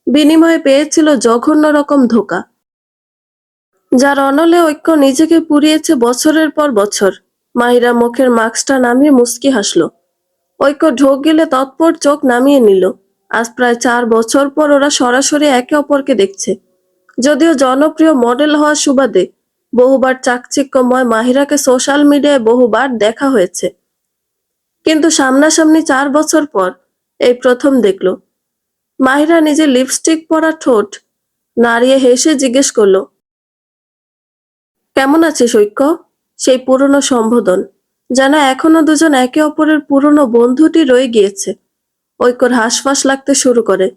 বিনিময়ে পেয়েছিল জঘন্য রকম ধোঁকা, যার অনলে ঐক্য নিজেকে পুড়িয়েছে বছরের পর বছর। মাহিরা মুখের মাস্কটা নামিয়ে মুচকি হাসল। ঐক্য ঢোক গেলে তৎপর চোখ নামিয়ে নিল। আজ প্রায় 4 বছর পর ওরা সরাসরি একে অপরকে দেখছে। যদিও জনপ্রিয় মডেল হওয়ার সুবাদে বহুবার চাকচিক্যময় মাহিরাকে সোশ্যাল মিডিয়ায় বহুবার দেখা হয়েছে, কিন্তু সামনাসামনি 4 বছর পর এই প্রথম দেখল। মাহিরা নিজের লিপস্টিক পরা ঠোঁট নাড়িয়ে হেসে জিজ্ঞেস করলো, কেমন আছিস ঐক্য? সেই পুরনো সম্বোধন, যেন এখনো দুজন একে অপরের পুরনো বন্ধুটি রয়ে গিয়েছে। ঐক্যর হাঁসফাঁস লাগতে শুরু করে।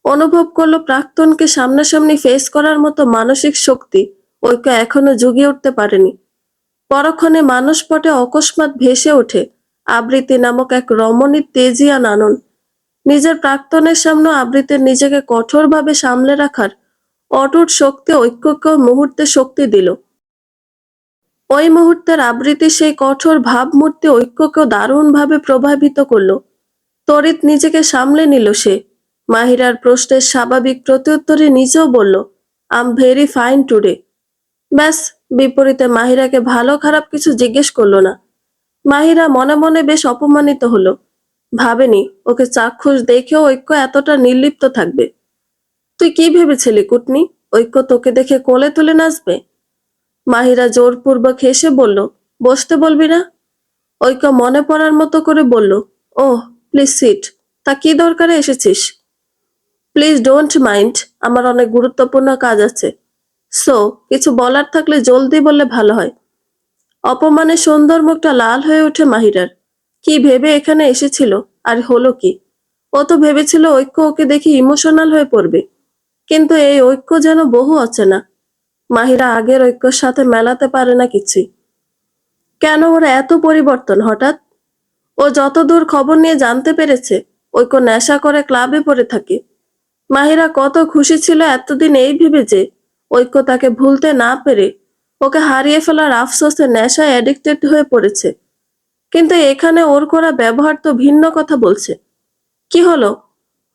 অনুভব করলো প্রাক্তনকে সামনাসামনি ফেস করার মতো মানসিক শক্তি ঐক্য এখনো জুগিয়ে উঠতে পারেনি। পরক্ষণে মানসপটে অকস্মাৎ ভেসে ওঠে আবৃত্তি নামক এক রমণীর তেজিয়ান আনন। নিজের প্রাক্তনের সামনে আবৃত্তির নিজেকে কঠোরভাবে সামলে রাখার অটুট শক্তি ঐক্যকে মুহূর্তে শক্তি দিল। ওই মুহূর্তের আবৃত্তি সেই কঠোর ভাবমূর্তি ঐক্যকেও দারুণভাবে প্রভাবিত করল। তড়িৎ নিজেকে সামলে নিল সে। মাহিরার প্রশ্নের স্বাভাবিক প্রত্যুত্তরে নিজেও বলল, I am very fine today. ব্যাস, বিপরীতে মাহিরাকে ভালো খারাপ কিছু জিজ্ঞেস করলো না। মাহিরা মনে মনে বেশ অপমানিত হলো। ভাবেনি ওকে চাক্ষুষ দেখেও ঐক্য এতটা নির্লিপ্ত থাকবে। তুই কি ভেবেছিলি কুটনি, ঐক্য তোকে দেখে কোলে তুলে নাচবে? মাহিরা জোরপূর্বক হেসে বলল, বসতে বলবি না? ঐক্য মনে পড়ার মতো করে বলল, ওহ প্লিজ সিট। তা কি দরকারে এসেছিস? প্লিজ ডোন্ট মাইন্ড, আমার অনেক গুরুত্বপূর্ণ কাজ আছে। সো কিছু বলার থাকলে জলদি বললে ভালো হয়। অপমানে সুন্দর মুখটা লাল হয়ে ওঠে মাহিরার। কি ভেবে এখানে এসেছিল, আর হলো কি? ও তো ভেবেছিল ঐক্য ওকে দেখে ইমোশনাল হয়ে পড়বে, কিন্তু এই ঐক্য যেন বহু অচেনা। মাহিরা আগের ঐক্যর সাথে মেলাতে পারে না কিছুই। কেন ওরা এত পরিবর্তন হঠাৎ? ও যতদূর খবর নিয়ে জানতে পেরেছে, ঐক্য নেশা করে ক্লাবে পড়ে থাকে। মাহিরা কত খুশি ছিল এতদিন এই ভেবে যে ঐক্য তাকে ভুলতে না পেরে ওকে হারিয়ে ফেলার আফসোসে নেশায় অ্যাডিক্টেড হয়ে পড়েছে। কিন্তু এখানে ওর করা ব্যবহার তো ভিন্ন কথা বলছে। কি হলো?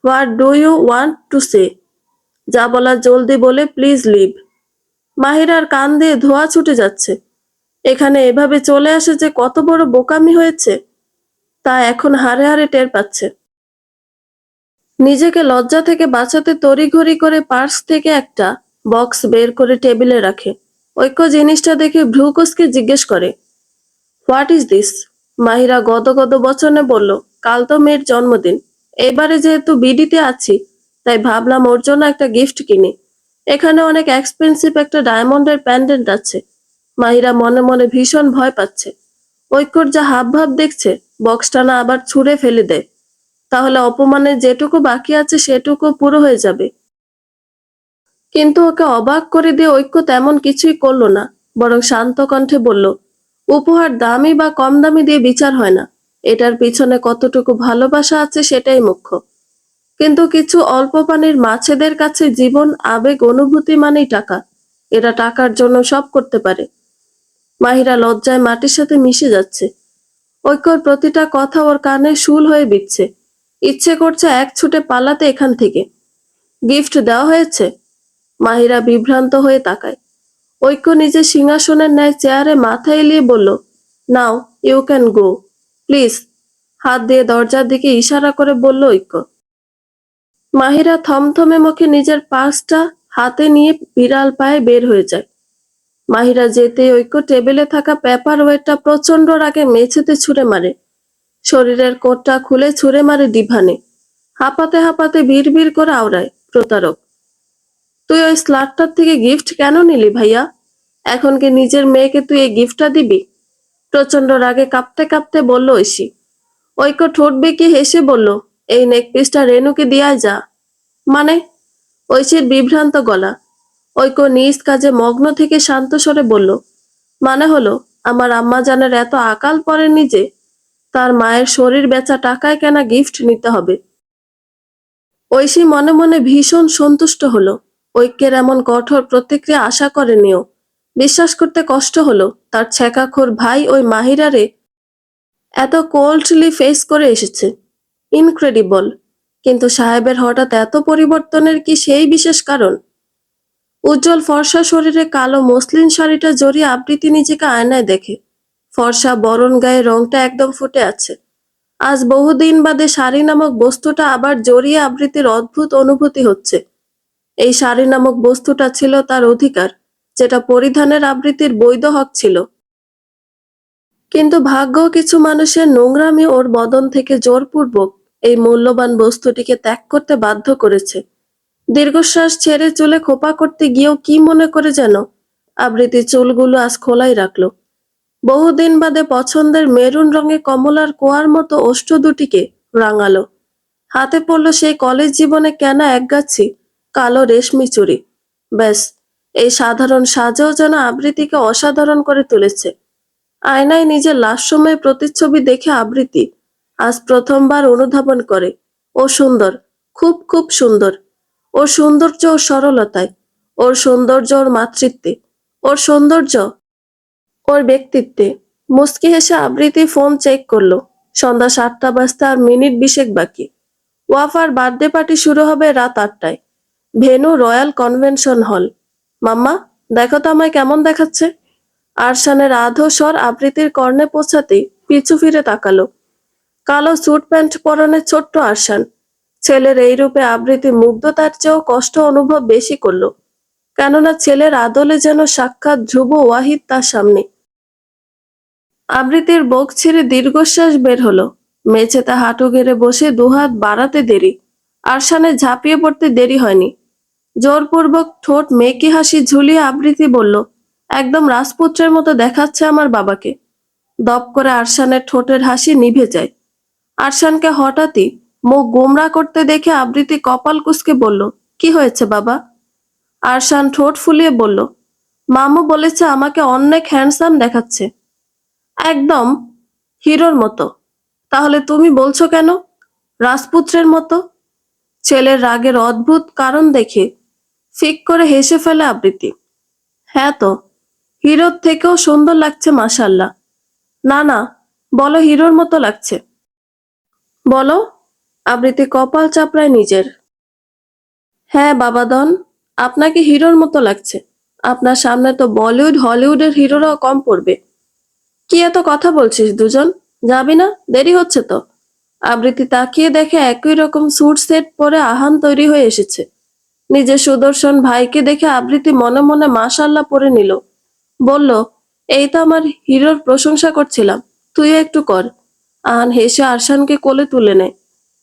What do you want to say? যা বলার জলদি বলে প্লিজ লিভ। মাহিরার কান দিয়ে ধোঁয়া ছুটে যাচ্ছে। এখানে এভাবে চলে আসে যে কত বড় বোকামি হয়েছে তা এখন হাড়ে হাড়ে টের পাচ্ছে। নিজেকে লজ্জা থেকে বাঁচাতে তড়িঘড়ি করে পার্স থেকে একটা বক্স বের করে টেবিলে রাখে। ঐক্য জিনিসটা দেখে ভ্রু কুঁচকে জিজ্ঞেস করে, হোয়াট ইজ দিস? মাহিরা গদগদ বচনে বলল, কাল তো মেয়ের জন্মদিন। এবারে যেহেতু বিডিতে আছি, তাই ভাবলাম ওর জন্য একটা গিফট কিনি। এখানে অনেক এক্সপেন্সিভ একটা ডায়মন্ডের প্যান্ডেন্ট আছে। মাহিরা মনে মনে ভীষণ ভয় পাচ্ছে। ঐক্যর যা হাবভাব দেখছে, বক্সটা না আবার ছুঁড়ে ফেলে দেয়, তাহলে অপমানের যেটুকু বাকি আছে সেটুকু পুরো হয়ে যাবে। কিন্তু ওকে অবাক করে দিয়ে ঐক্য তেমন কিছুই করলো না, বরং শান্ত কণ্ঠে বলল, উপহার দামি বা কম দামি দিয়ে বিচার হয় না। এটার পিছনে কতটুকু ভালোবাসা আছে সেটাই মুখ্য। কিন্তু কিছু অল্প পানির মাছেদের কাছে জীবন, আবেগ, অনুভূতি মানেই টাকা। এরা টাকার জন্য সব করতে পারে। মাহিরা লজ্জায় মাটির সাথে মিশে যাচ্ছে। ঐক্যর প্রতিটা কথা ওর কানে শুল হয়ে বিচ্ছে। ইচ্ছে করছে এক ছুটে পালাতে এখান থেকে। গিফট দেওয়া হয়েছে? মাহিরা বিভ্রান্ত হয়ে তাকায়। ঐক্য নিজের সিংহাসনের ন্যায় চেয়ারে মাথা এলিয়ে বলল, now you can go please. হাত দিয়ে দরজার দিকে ইশারা করে বলল ঐক্য। মাহিরা থমথমে মুখে নিজের পার্সটা হাতে নিয়ে বিড়াল পায়ে বের হয়ে যায়। মাহিরা যেতে ঐক্য টেবিলে থাকা পেপার ওয়েটটা প্রচন্ড রাগে মেঝেতে ছুঁড়ে মারে। শরীরের কোটটা খুলে ছুঁড়ে মারে ডিভানে। হাঁপাতে হাঁপাতে বিড় করে আওড়ায়, প্রতারক! তুই ওই স্লাটটার থেকে গিফট কেন নিলি ভাইয়া? এখন কি নিজের মেয়েকে তুই এই গিফটটা দিবি? প্রচন্ড রাগে কাঁপতে কাঁপতে বলল ঐশী। ঐক্য ঠোঁট বেঁকিয়ে হেসে বলল, এই নেকপিসটা রেনুকে দিয়াই যা। মানে? ঐশীর বিভ্রান্ত গলা। ঐক্য নিজ কাজে মগ্ন থেকে শান্ত স্বরে বলল, মানে হলো আমার আম্মাজানের এত আকাল পড়েনি যে তার মায়ের শরীর বেচা টাকায় কেনা গিফট নিতে হবে। ঐশী মনে মনে ভীষণ সন্তুষ্ট হলো। ঐক্যের এমন কঠোর প্রতিক্রিয়া আশা করেনিও। বিশ্বাস করতে কষ্ট হলো তার ছ্যাঁকাখোর ভাই ওই মাহিরারে এত কোল্ডলি ফেস করে এসেছে। ইনক্রেডিবল। কিন্তু সাহেবের হঠাৎ এত পরিবর্তনের কি সেই বিশেষ কারণ? উজ্জ্বল ফর্সা শরীরে কালো মসলিন শাড়িটা জড়িয়ে আবৃতি নিজেকে আয়নায় দেখে। ফর্সা বরণ গায়ে রংটা একদম ফুটে আছে। আজ বহুদিন বাদে শাড়ি নামক বস্তুটা আবার জড়িয়ে আবৃতির অদ্ভুত অনুভূতি হচ্ছে। এই শাড়ি নামক বস্তুটা ছিল তার অধিকার, যেটা পরিধানের আবৃতির বৈধ হক ছিল। কিন্তু ভাগ্য কিছু মানুষের নোংরামি ওর বদন থেকে জোরপূর্বক এই মূল্যবান বস্তুটিকে ত্যাগ করতে বাধ্য করেছে। দীর্ঘশ্বাস ছেড়ে চুলে খোপা করতে গিয়েও কি মনে করে যেন আবৃতি চুলগুলো আজ খোলাই রাখলো। বহুদিন বাদে পছন্দের মেরুন রঙে কমলার কোয়ার মতো ওষ্ঠ দুটিকে রাঙালো। হাতে পড়ল সেই কলেজ জীবনে কেনা একগাছি কালো রেশমি চুড়ি। ব্যাস, এই সাধারণ সাজাও যেন আবৃতিকে অসাধারণ করে তুলেছে। আয়নায় নিজের লাস্যময় প্রতিচ্ছবি দেখে আবৃতি আজ প্রথমবার অনুধাবন করে ও সুন্দর, খুব খুব সুন্দর। ওর সৌন্দর্য ওর সরলতায়, ওর সৌন্দর্য ওর মাতৃত্বে, ওর সৌন্দর্য ওর ব্যক্তিত্বে। মুচকি হেসে আবৃতি ফোন চেক করলো। সন্ধ্যা 7টা বাজতে আর মিনিট 20 বাকি। ওয়াফার বার্থডে পার্টি শুরু হবে রাত 8টায়। Venue royal convention hall. মাম্মা, দেখো তো আমায় কেমন দেখাচ্ছে? আরশানের আধো স্বর আবৃতির কর্ণে পৌঁছাতেই পিছু ফিরে তাকালো। কালো স্যুট প্যান্ট পরনে ছোট্ট আরশান। ছেলের এই রূপে আবৃতি মুগ্ধতার চেয়েও কষ্ট অনুভব বেশি করলো। কেননা ছেলের আদলে যেন সাক্ষাৎ ধ্রুব ওয়াহিদ তার সামনে। আবৃতির বুক ছিঁড়ে দীর্ঘশ্বাস বের হলো। মেঝেতে হাঁটু গেড়ে বসে দুহাত বাড়াতে দেরি। আরশানের ঝাঁপিয়ে পড়তে দেরি হয়নি। জোরপূর্বক ঠোঁট মেকি হাসি ঝুলিয়ে আবৃতি বলল, একদম রাজপুত্রের মতো দেখাচ্ছে আমার বাবাকে। দপ করে আরশানের ঠোঁটের হাসি নিভে যায়। আরশানকে হঠাৎই মুখ গোমরা করতে দেখে আবৃতি কপাল কুঁচকে বলল, কি হয়েছে বাবা? আরশান ঠোঁট ফুলিয়ে বলল, মামু বলেছে আমাকে অনেক হ্যান্ডসাম দেখাচ্ছে। একদম হিরোর মতো। তাহলে তুমি বলছো কেন রাজপুত্রের মতো? ছেলের রাগের অদ্ভুত কারণ দেখে ফিক করে হেসে ফেলে আবৃতি। হ্যাঁ তো, হিরোর থেকেও সুন্দর লাগছে মাশাআল্লাহ। না না, বলো হিরোর মতো লাগছে। বলো। আবৃতি কপাল চাপড়ায় নিজের। হ্যাঁ বাবাদন, আপনাকে হিরোর মতো লাগছে। আপনার সামনে তো বলিউড হলিউডের হিরোরাও কম পড়বে। কি এত কথা বলছিস দুজন? যাবি না? দেরি হচ্ছে তো। আবৃতি তাকিয়ে দেখে একই রকম স্যুট সেট পরে আহান তৈরি হয়ে এসেছে। নিজের সুদর্শন ভাইকে দেখে আবৃতি মনে মনে মাশাআল্লাহ পরে নিল। বলল, এই তো আমার হিরোর প্রশংসা করছিলাম, তুইও একটু কর। আহান হেসে আরশানকে কোলে তুলে নেয়।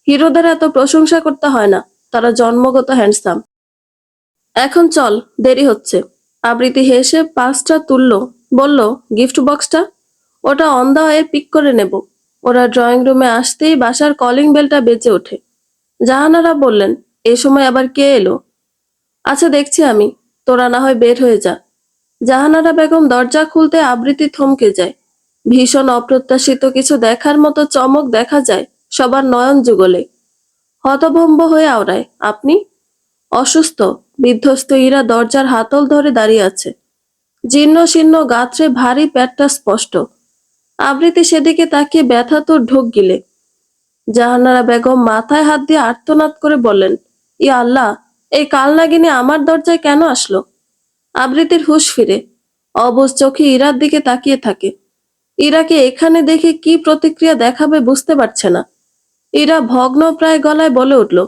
হিরোদের এত প্রশংসা করতে হয় না, তারা জন্মগত হ্যান্ডসাম। এখন চল, দেরি হচ্ছে। আবৃতি হেসে পাঁচটা তুলল। বলল, গিফট বক্সটা? ওটা অন দা ওয়ে পিক করে নেব। ওরা ড্রয়িং রুমে আসতেই বাসার কলিং বেলটা বেজে ওঠে। জাহানারা বললেন, এ সময় আবার কে এলো? আচ্ছা দেখছি আমি, তোরা না হয় বের হয়ে যা। জাহানারা বেগম দরজা খুলতে আবৃতি থমকে যায়। ভীষণ অপ্রত্যাশিত কিছু দেখার মতো চমক দেখা যায় সবার নয়ন যুগলে। হতভম্ব হয়ে আওড়ায়, আপনি? অসুস্থ বিধ্বস্ত ইরা দরজার হাতল ধরে দাঁড়িয়ে আছে। জীর্ণ শীর্ণ গাত্রে ভারী পেটটা স্পষ্ট। আবৃতি সেদিকে তাকিয়ে ব্যথাতুর ঢোক গিলে। জাহানারা বেগম মাথায় হাত দিয়ে আর্তনাদ করে বললেন, ইয়া আল্লাহ, এই কালনাগিনী আমার দরজায় কেন আসলো? আবৃতির হুঁশ ফিরে। অবুঝ চোখে ইরার দিকে তাকিয়ে থাকে। ইরাকে এখানে দেখে কি প্রতিক্রিয়া দেখাবে বুঝতে পারছে না। ইরা ভগ্ন প্রায় গলায় বলে উঠল,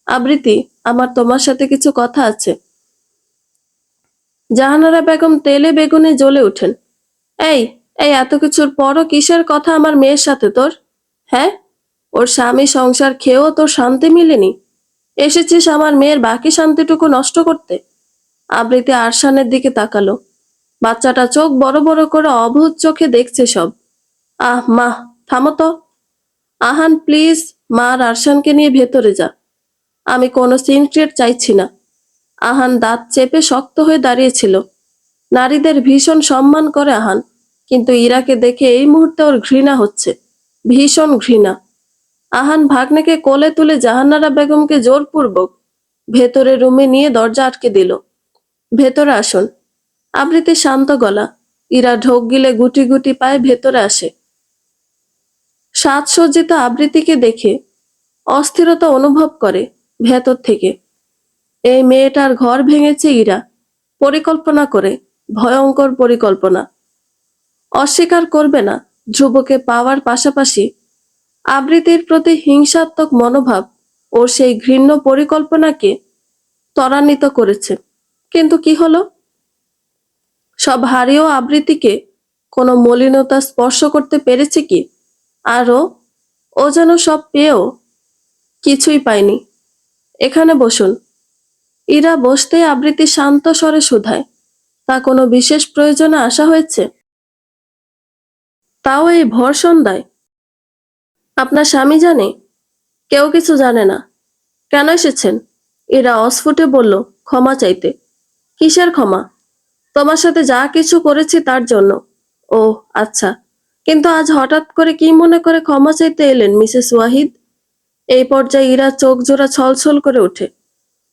আবৃতি, আমার তোমার সাথে কিছু কথা আছে। জাহানারা বেগম তেলে বেগুনে জ্বলে উঠেন। এই এই এত কিছুর পরও কিসের কথা আমার মেয়ের সাথে তোর? হ্যাঁ, ওর স্বামী সংসার খেয়েও তোর শান্তি মিলেনি? এসেছিস আমার মেয়ের বাকি শান্তিটুকু নষ্ট করতে? আবৃতি আরশানের দিকে তাকালো। বাচ্চাটা চোখ বড় বড় করে অভূত চোখে দেখছে সব। আহ মা, থামো তো। আহান প্লিজ, মা আর আরশানকে নিয়ে ভেতরে যা। আমি কোনো সিন ক্রিয়েট চাইছি না। আহান দাঁত চেপে শক্ত হয়ে দাঁড়িয়েছিল। নারীদের ভীষণ সম্মান করে আহান, কিন্তু ইরাকে দেখে এই মুহূর্তে ওর ঘৃণা হচ্ছে, ভীষণ ঘৃণা। আহান ভাগ্নেকে কোলে তুলে জাহানারা বেগমকে জোরপূর্বক ভেতরে রুমে নিয়ে দরজা আটকে দিল। ভেতরে আসুন। আবৃতি শান্ত গলা। ইরা ঢোক গিলে গুটি গুটি পায়ে ভেতরে আসে। সাজসজ্জিত আবৃতিকে দেখে অস্থিরতা অনুভব করে ভেতর থেকে। এই মেয়েটার ঘর ভেঙেছে ইরা, পরিকল্পনা করে, ভয়ঙ্কর পরিকল্পনা। অস্বীকার করবে না, ধ্রুবকে পাওয়ার পাশাপাশি আবৃতির প্রতি হিংসাত্মক মনোভাব ওর সেই ঘৃণ্য পরিকল্পনাকে ত্বরান্বিত করেছে। কিন্তু কি হলো? সব হারিয়েও আবৃতিকে কোনো মলিনতা স্পর্শ করতে পেরেছে কি? আরও ও যেন সব পেয়েও কিছুই পায়নি। এখানে বসুন। ইরা বসতে আবৃতি শান্ত স্বরে শুধায়, তা কোনো বিশেষ প্রয়োজনে আসা হয়েছে? তাও এই ভর সন্ধ্যায়? আপনার স্বামী জানে? কেউ কিছু জানে না। কেন এসেছেন? ইরা অস্ফুটে বলল, ক্ষমা চাইতে। কিসের ক্ষমা? তোমার সাথে যা কিছু করেছি তার জন্য। ও আচ্ছা, কিন্তু আজ হঠাৎ করে কি মনে করে ক্ষমা চাইতে এলেন মিসেস ওয়াহিদ? এই পর্যায়ে ইরা চোখ জোড়া ছলছল করে ওঠে।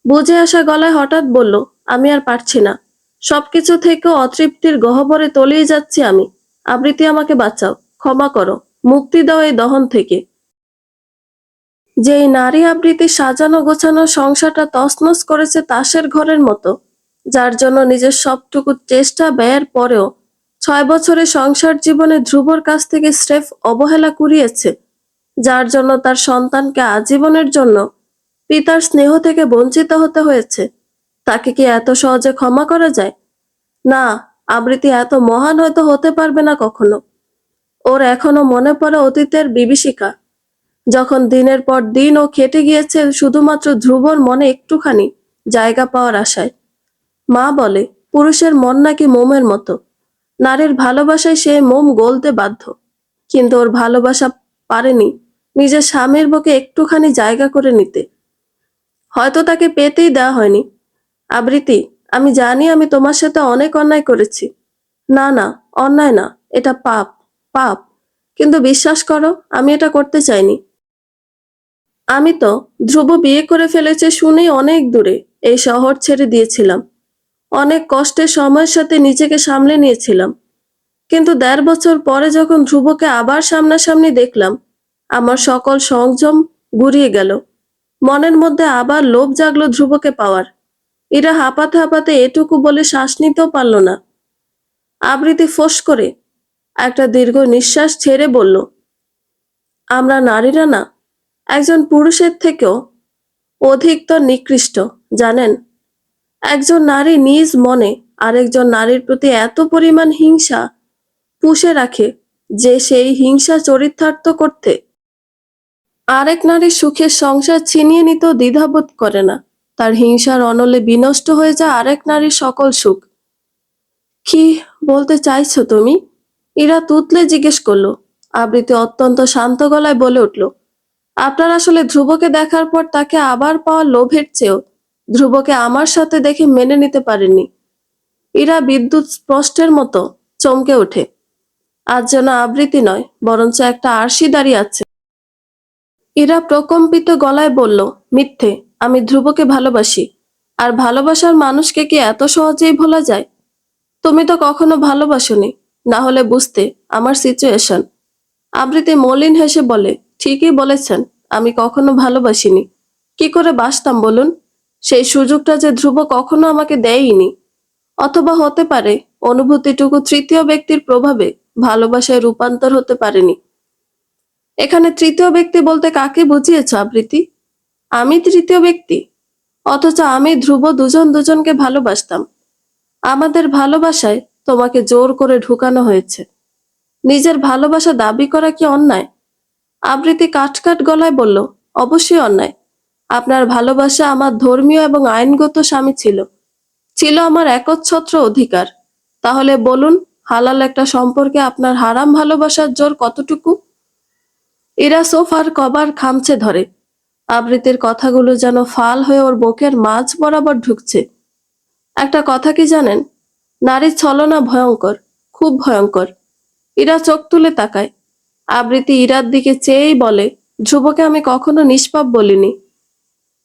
বুঝে আসা গলায় হঠাৎ বলল, আমি আর পারছি না। সবকিছু থেকেও অতৃপ্তির গহ্বরে তলিয়ে যাচ্ছি আমি। আবৃতি, আমাকে বাঁচাও, ক্ষমা করো, মুক্তি দাও এই দহন থেকে। যেই নারী আবৃত্তি সাজানো গোছানো সংসারটা তছনছ করেছে তাসের ঘরের মতো, যার জন্য নিজের সবটুকু চেষ্টা ব্যয়ের পরেও 6 বছরের সংসার জীবনে ধ্রুবর কাছ থেকে স্রেফ অবহেলা কুড়িয়েছে, যার জন্য তার সন্তানকে আজীবনের জন্য পিতার স্নেহ থেকে বঞ্চিত হতে হয়েছে, তাকে কি এত সহজে ক্ষমা করা যায়? না, আবৃত্তি এত মহান হয়তো হতে পারবে না কখনো। ওর এখনো মনে পড়ে অতীতের বিভীষিকা, যখন দিনের পর দিন ও খেটে গিয়েছে শুধুমাত্র ধ্রুবর মনে একটুখানি জায়গা পাওয়ার আশায়। মা বলে, পুরুষের মন নাকি মোমের মতো, নারীর ভালোবাসায় সে মোম গলতে বাধ্য। কিন্তু ওর ভালোবাসা পারেনি নিজের স্বামীর বুকে একটুখানি জায়গা করে নিতে। হয়তো তাকে পেতেই দেওয়া হয়নি। আবৃতি, আমি জানি আমি তোমার সাথে অনেক অন্যায় করেছি। না না, অন্যায় না, এটা পাপ, পাপ। কিন্তু বিশ্বাস করো, আমি এটা করতে চাইনি। আমি তো ধ্রুব বিয়ে করে ফেলেছে শুনেই অনেক দূরে এই শহর ছেড়ে দিয়েছিলাম। অনেক কষ্টে সময়ের সাথে নিজেকে সামলে নিয়েছিলাম। কিন্তু 1.5 বছর পরে যখন ধ্রুবকে আবার সামনাসামনি দেখলাম, আমার সকল সংযম গুড়িয়ে গেল। মনের মধ্যে আবার লোভ জাগলো ধ্রুবকে পাওয়ার। এরা হাঁপাতে হাঁপাতে এটুকু বলে শ্বাস নিতেও পারল না। আবৃতি ফোঁস করে একটা দীর্ঘ নিঃশ্বাস ছেড়ে বলল, আমরা নারীরা না একজন পুরুষের থেকেও অধিকতর নিকৃষ্ট, জানেন? একজন নারী নিজ মনে আরেকজন নারীর প্রতি এত পরিমাণ হিংসা পুষে রাখে যে সেই হিংসা চরিতার্থ করতে আরেক নারীর সুখের সংসার ছিনিয়ে নিতেও দ্বিধাবোধ করে না। তার হিংসার অনলে বিনষ্ট হয়ে যায় আরেক নারীর সকল সুখ। কি বলতে চাইছো তুমি? ইরা তুতলে জিজ্ঞেস করলো। আবৃতি অত্যন্ত শান্ত গলায় বলে উঠল, আপনার আসলে ধ্রুবকে দেখার পর তাকে আবার পাওয়ার লোভের চেয়েও ধ্রুবকে আমার সাথে দেখে মেনে নিতে পারেননি। ইরা বিদ্যুৎ স্পষ্টের মতো চমকে ওঠে। আজ যেন আবৃতি নয়, বরঞ্চ একটা আরশি দাঁড়িয়ে আছে। ইরা প্রকম্পিত গলায় বলল, মিথ্যে, আমি ধ্রুবকে ভালোবাসি। আর ভালোবাসার মানুষকে কি এত সহজেই ভোলা যায়? তুমি তো কখনো ভালোবাসোনি, না হলে বুঝতে আমার সিচুয়েশন। আবৃতি মলিন হেসে বলে, ঠিকই বলেছেন, আমি কখনো ভালোবাসিনি। কি করে বাসতাম বলুন? সেই সুযোগটা যে ধ্রুব কখনো আমাকে দেয়নি। অথবা হতে পারে অনুভূতিটুকু তৃতীয় ব্যক্তির প্রভাবে ভালোবাসায় রূপান্তর হতে পারেনি। এখানে তৃতীয় ব্যক্তি বলতে কাকে বুঝিয়েছ আবৃতি? আমি তৃতীয় ব্যক্তি? অথচ আমি ধ্রুব দুজন দুজনকে ভালোবাসতাম। আমাদের ভালোবাসায় তোমাকে জোর করে ঢুকানো হয়েছে। নিজের ভালোবাসা দাবি করা কি অন্যায়? আবৃতি কাটকাট গলায় বলল, অবশ্যই অন্যায়। আপনার ভালোবাসা আমার ধর্মীয় এবং আইনগত স্বামী ছিল, ছিল আমার একচ্ছত্র অধিকার। তাহলে বলুন, হালাল একটা সম্পর্কে আপনার হারাম ভালোবাসার জোর কতটুকু? ইরা সোফার কভার খামচে ধরে। আবৃতির কথাগুলো যেন ফাল হয়ে ওর বুকের মাঝ বরাবর ঢুকছে। একটা কথা কি জানেন? নারীর ছলনা ভয়ঙ্কর, খুব ভয়ঙ্কর। ইরা চোখ তুলে তাকায়। আবৃতি ইরার দিকে চেয়েই বলে, ধ্রুবকে আমি কখনো নিষ্পাপ বলিনি।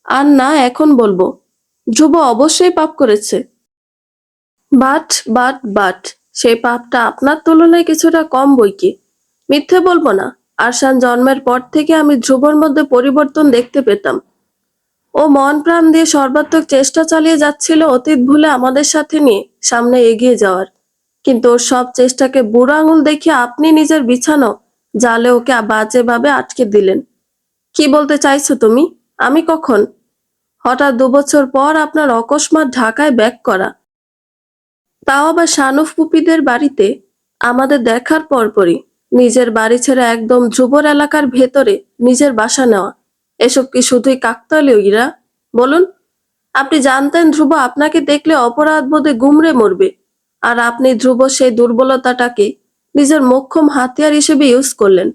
আর না এখন বলবো, ধ্রুব অবশ্যই পাপ করেছে। বাট সেই পাপটা আপনার তুলনায় কিছুটা কম বইকি। মিথ্যে বলবো না, আরশান জন্মের পর থেকে আমি ধ্রুবর মধ্যে পরিবর্তন দেখতে পেতাম। ও মন প্রাণ দিয়ে সর্বাত্মক চেষ্টা চালিয়ে যাচ্ছিল অতীত ভুলে আমাদের সাথে নিয়ে সামনে এগিয়ে যাওয়ার। কিন্তু ওর সব চেষ্টাকে বুড়ো আঙুল দেখিয়ে আপনি নিজের বিছানো জালে ওকে বাজেভাবে আটকে দিলেন। কি বলতে চাইছো তুমি? আমি কখন? হঠাৎ 2 বছর পর আপনার অকস্মাৎ ঢাকায় ব্যাক করা, তাও আবার শানুফ পুপিদের বাড়িতে। আমাদের দেখার পরপরই নিজের বাড়ি ছেড়ে একদম ধ্রুবর এলাকার ভেতরে নিজের বাসা নেওয়া, এসব কি শুধুই কাকতালীয় ইরা? বলুন। আপনি জানতেন ধ্রুব আপনাকে দেখলে অপরাধ বোধে গুমড়ে মরবে, আর আপনি ধ্রুব সেই দুর্বলতাটাকে নিজের মোক্ষম হাতিয়ার হিসেবে ইউজ করলেন।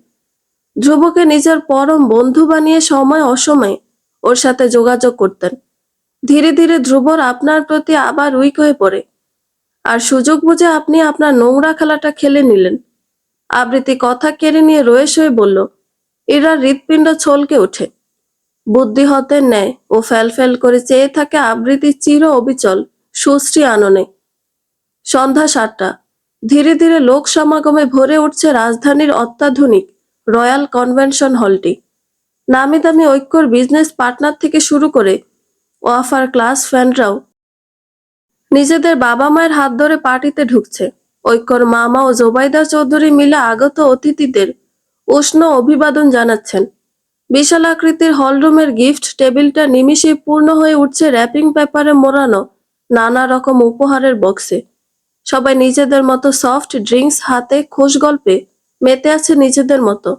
ধ্রুবকে নিজের পরম বন্ধু বানিয়ে সময় অসময়ে ওর সাথে যোগাযোগ করতেন। ধীরে ধীরে ধ্রুবর আপনার প্রতি আবার উইক হয়ে পড়ে, আর সুযোগ বুঝে আপনি আপনার নোংরা খেলাটা খেলে নিলেন। আবৃত্তি কথা কেড়ে নিয়ে রয়েস হয়ে বলল। ইরার হৃৎপিণ্ড ছলকে ওঠে। বুদ্ধিহতের ন্যায় ও ফ্যাল করে চেয়ে থাকে আবৃত্তির চির অবিচল সুশ্রী আননে। সন্ধ্যা 7টা। ধীরে ধীরে লোক সমাগমে ভরে উঠছে রাজধানীর অত্যাধুনিক রয়্যাল কনভেনশন হলটি। নামি দামি ঐক্যর বিজনেস পার্টনার থেকে শুরু করে ওয়াফার ক্লাস ফ্যানরাও নিজেদের বাবা মায়ের হাত ধরে পার্টিতে ঢুকছে। ঐক্যর মামা ও জোবাইদা চৌধুরী মিলে আগত অতিথিদের উষ্ণ অভিবাদন জানাচ্ছেন। বিশাল আকৃতির হলরুমের গিফট টেবিলটা নিমিষেই পূর্ণ হয়ে উঠছে র্যাপিং পেপারে মোড়ানো নানা রকম উপহারের বক্সে। সবাই নিজেদের মতো সফট ড্রিঙ্কস হাতে খোশ গল্পে মেতে আছে নিজেদের মতো।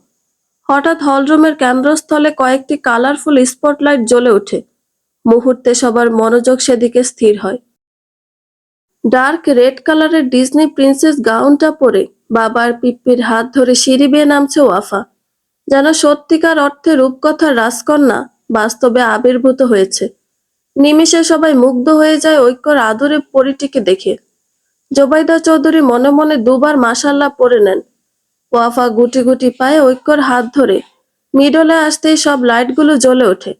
হঠাৎ হলরুমের কেন্দ্রস্থলে কয়েকটি কালারফুল স্পটলাইট জ্বলে ওঠে। মুহূর্তে সবার মনোযোগ সেদিকে স্থির হয়। ডার্ক রেড কালারের ডিজনি প্রিন্সেস গাউনটা পরে বাবার পিপ্পির হাত ধরে সিঁড়ি বেয়ে নামছে ওয়াফা, যেন সত্যিকার অর্থে রূপকথার রাজকন্যা বাস্তবে আবির্ভূত হয়েছে। নিমিষে সবাই মুগ্ধ হয়ে যায় ঐক্যর আদরে পরিটিকে দেখে। জোবাইদা চৌধুরী মনে মনে দুবার মাশাল্লাহ পড়ে নেন। ওয়াফা গুটি গুটি পায়ে ঐক্যর হাত ধরে মিডলে আসতেই সব লাইটগুলো জ্বলে ওঠে।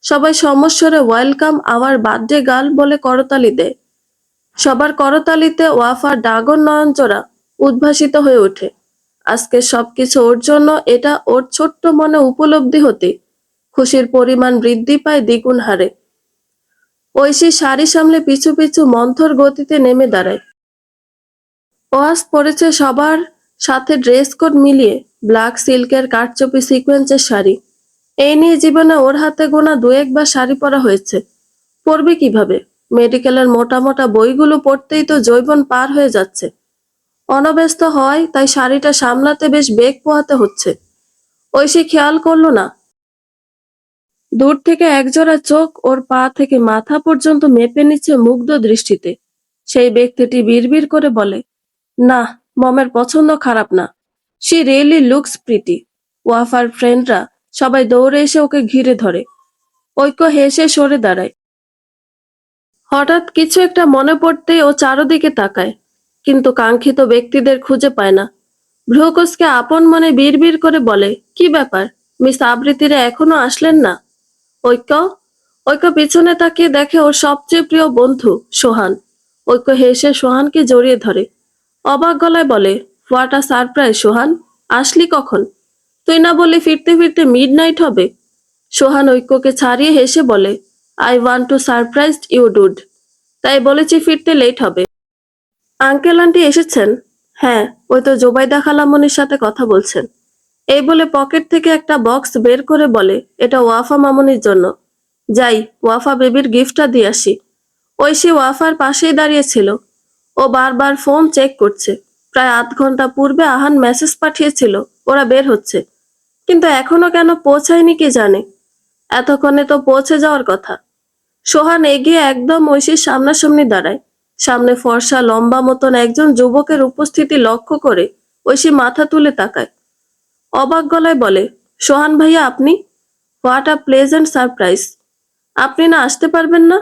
সবাই সমস্বরে ওয়েলকাম আওয়ার বার্থডে গার্ল বলে করতালি দেয়। সবার করতালিতে ওয়াফার ডাগর নয়নচোরা উদ্ভাসিত হয়ে ওঠে। আজকে সবকিছু ওর জন্য, এটা ওর ছোট্ট মনে উপলব্ধি হতে খুশির পরিমাণ বৃদ্ধি পায় দ্বিগুণ হারে। ঐশী শাড়ি সামলে পিছু পিছু মন্থর গতিতে নেমে দাঁড়ায়। ওয়াজ পরেছে সবার সাথে ড্রেস কোড মিলিয়ে ব্ল্যাক সিল্কের কারচুপি সিকোয়েন্সের শাড়ি। এই নিয়ে জীবনে ওর হাতে গোনা 2-1বার শাড়ি পরা হয়েছে। পরবে কিভাবে? মেডিকেলের মোটা মোটা বইগুলো পড়তেই তো যৌবন পার হয়ে যাচ্ছে। অনব্যস্ত হয় তাই শাড়িটা সামলাতে বেশ বেগ পোহাতে হচ্ছে। ঐশী খেয়াল করলো না, দূর থেকে একজোড়া চোখ ওর পা থেকে মাথা পর্যন্ত মেপে নিচ্ছে মুগ্ধ দৃষ্টিতে। সেই ব্যক্তিটি বিড়বিড় করে বলে, না, মমের পছন্দ খারাপ না। She really looks pretty. Wafer ফ্রেন্ডরা সবাই দৌড়ে এসে ওকে ঘিরে ধরে। ঐক্য হেসে সরে দাঁড়ায়। হঠাৎ কিছু একটা মনে পড়তেই ও চারদিকে তাকায়, কিন্তু কাঙ্ক্ষিত ব্যক্তিদের খুঁজে পায় না। ভ্রুকুচকে আপন মনে বিড়বিড় করে বলে, কি ব্যাপার, মিস আবৃতিরা এখনো আসলেন না? ঐক্য ঐক্য পিছনে তাকিয়ে দেখে ওর সবচেয়ে প্রিয় বন্ধু সোহান। ঐক্য হেসে সোহানকে জড়িয়ে ধরে। অবাক গলায় বলে, হোয়াট আ সারপ্রাইজ সোহান, আসলি কখন? তুই না বললি ফিরতে ফিরতে মিডনাইট হবে? সোহান ঐক্যকে ছাড়িয়ে হেসে বলে, I want to surprise you dude, তাই বলেছি ফিরতে লেট হবে। আঙ্কেল আন্টি এসেছেন? হ্যাঁ, ওই তো জোবাইদা খালামণির সাথে কথা বলছেন। এই বলে পকেট থেকে একটা বক্স বের করে বলে, এটা ওয়াফা মামুনির জন্য। যাই, ওয়াফা বেবির গিফটটা দিয়ে আসি। ঐশী ওয়াফার পাশেই দাঁড়িয়েছিল। ও বারবার ফোন চেক করছে। প্রায় আধ ঘন্টা পূর্বে আহান মেসেজ পাঠিয়েছিল ওরা বের হচ্ছে, কিন্তু এখনো কেন পৌঁছায়নি কে জানে। এতক্ষণে তো পৌঁছে যাওয়ার কথা। সোহান এগিয়ে একদম ঐশীর সামনাসামনি দাঁড়ায়। সামনে ফর্সা লম্বা মতন একজন যুবকের উপস্থিতি লক্ষ্য করে ঐশী মাথা তুলে তাকায়। অবাক গলায় বলে, সোহান ভাইয়া আপনি? What a pleasant surprise. আপনি না আসতে পারবেন না?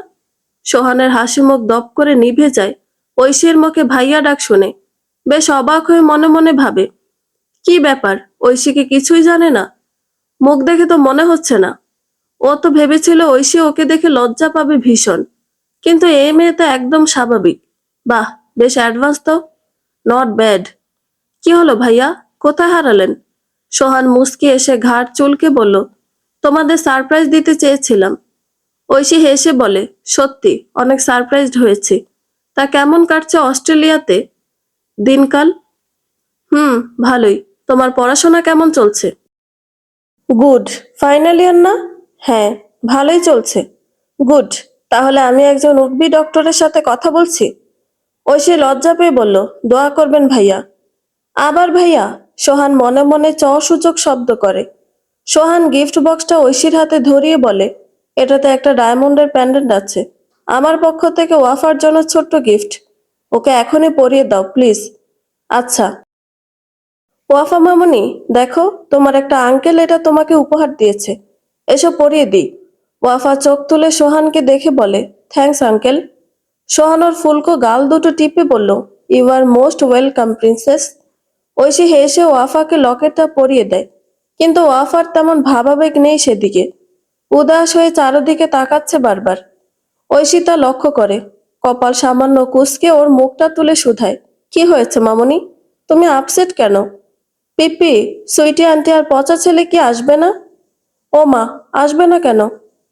সোহানের হাসি মুখ দপ করে নিভে যায় ঐশীর মুখে ভাইয়া ডাক শুনে। বেশ অবাক হয়ে মনে মনে ভাবে, কি ব্যাপার, ঐশী কি কিছুই জানে না? মুখ দেখে তো মনে হচ্ছে না। ও তো ভেবেছিল ঐশী ওকে দেখে লজ্জা পাবে ভীষণ, কিন্তু এই মেয়ে তো একদম স্বাভাবিক। বাহ, বেশ অ্যাডভান্স তো। Not bad. কি হলো ভাইয়া, কোথায় হারালেন? সোহান মুচকি এসে ঘাড় চুলকে বলল, তোমাদের সারপ্রাইজ দিতে চেয়েছিলাম। ঐশী হেসে বলে, সত্যি অনেক সারপ্রাইজড হয়েছি। তা কেমন কাটছে অস্ট্রেলিয়াতে দিনকাল? হুম, ভালোই। তোমার পড়াশোনা কেমন চলছে? গুড। ফাইনাল ইয়ার না? হ্যাঁ, ভালোই চলছে। গুড। তাহলে আমি একজন উঠবি ডক্টরের সাথে কথা বলছি। ঐশী লজ্জা পেয়ে বলল, দোয়া করবেন ভাইয়া। আবার ভাইয়া? সোহান মনে মনে সূচক শব্দ করে। সোহান গিফট বক্সটা ঐশীর হাতে ধরিয়ে বলে, এটাতে একটা ডায়মন্ডের প্যান্ডেন্ট আছে। আমার পক্ষ থেকে ওয়াফার জন্য ছোট্ট গিফট। ওকে এখনই পরিয়ে দাও প্লিজ। আচ্ছা। ওয়াফা মামুনি, দেখো তোমার একটা আঙ্কেল এটা তোমাকে উপহার দিয়েছে। এসো পরিয়ে দিই। ওয়াফা চোখ তুলে সোহানকে দেখে বলে, থ্যাঙ্কস আঙ্কেল। সোহান ওর ফুলকো গাল দুটো টিপে বলল, you are most welcome princess. Oishi হেসে ওয়াফাকে লকেটটা পরিয়ে দেয়, কিন্তু ওয়াফার তেমন ভাবাবেগ নেই সেদিকে। উদাস হয়ে চারদিকে তাকাচ্ছে বারবার। ঐশী তা লক্ষ্য করে, কপাল সামান্য কুঁচকে ওর মুখটা তুলে শুধায়, কি হয়েছে মামুনি? তুমি আপসেট কেন? পিপি, সুইটি আন্টি আর পচা ছেলে কি আসবে না? ও মা, আসবে না কেন?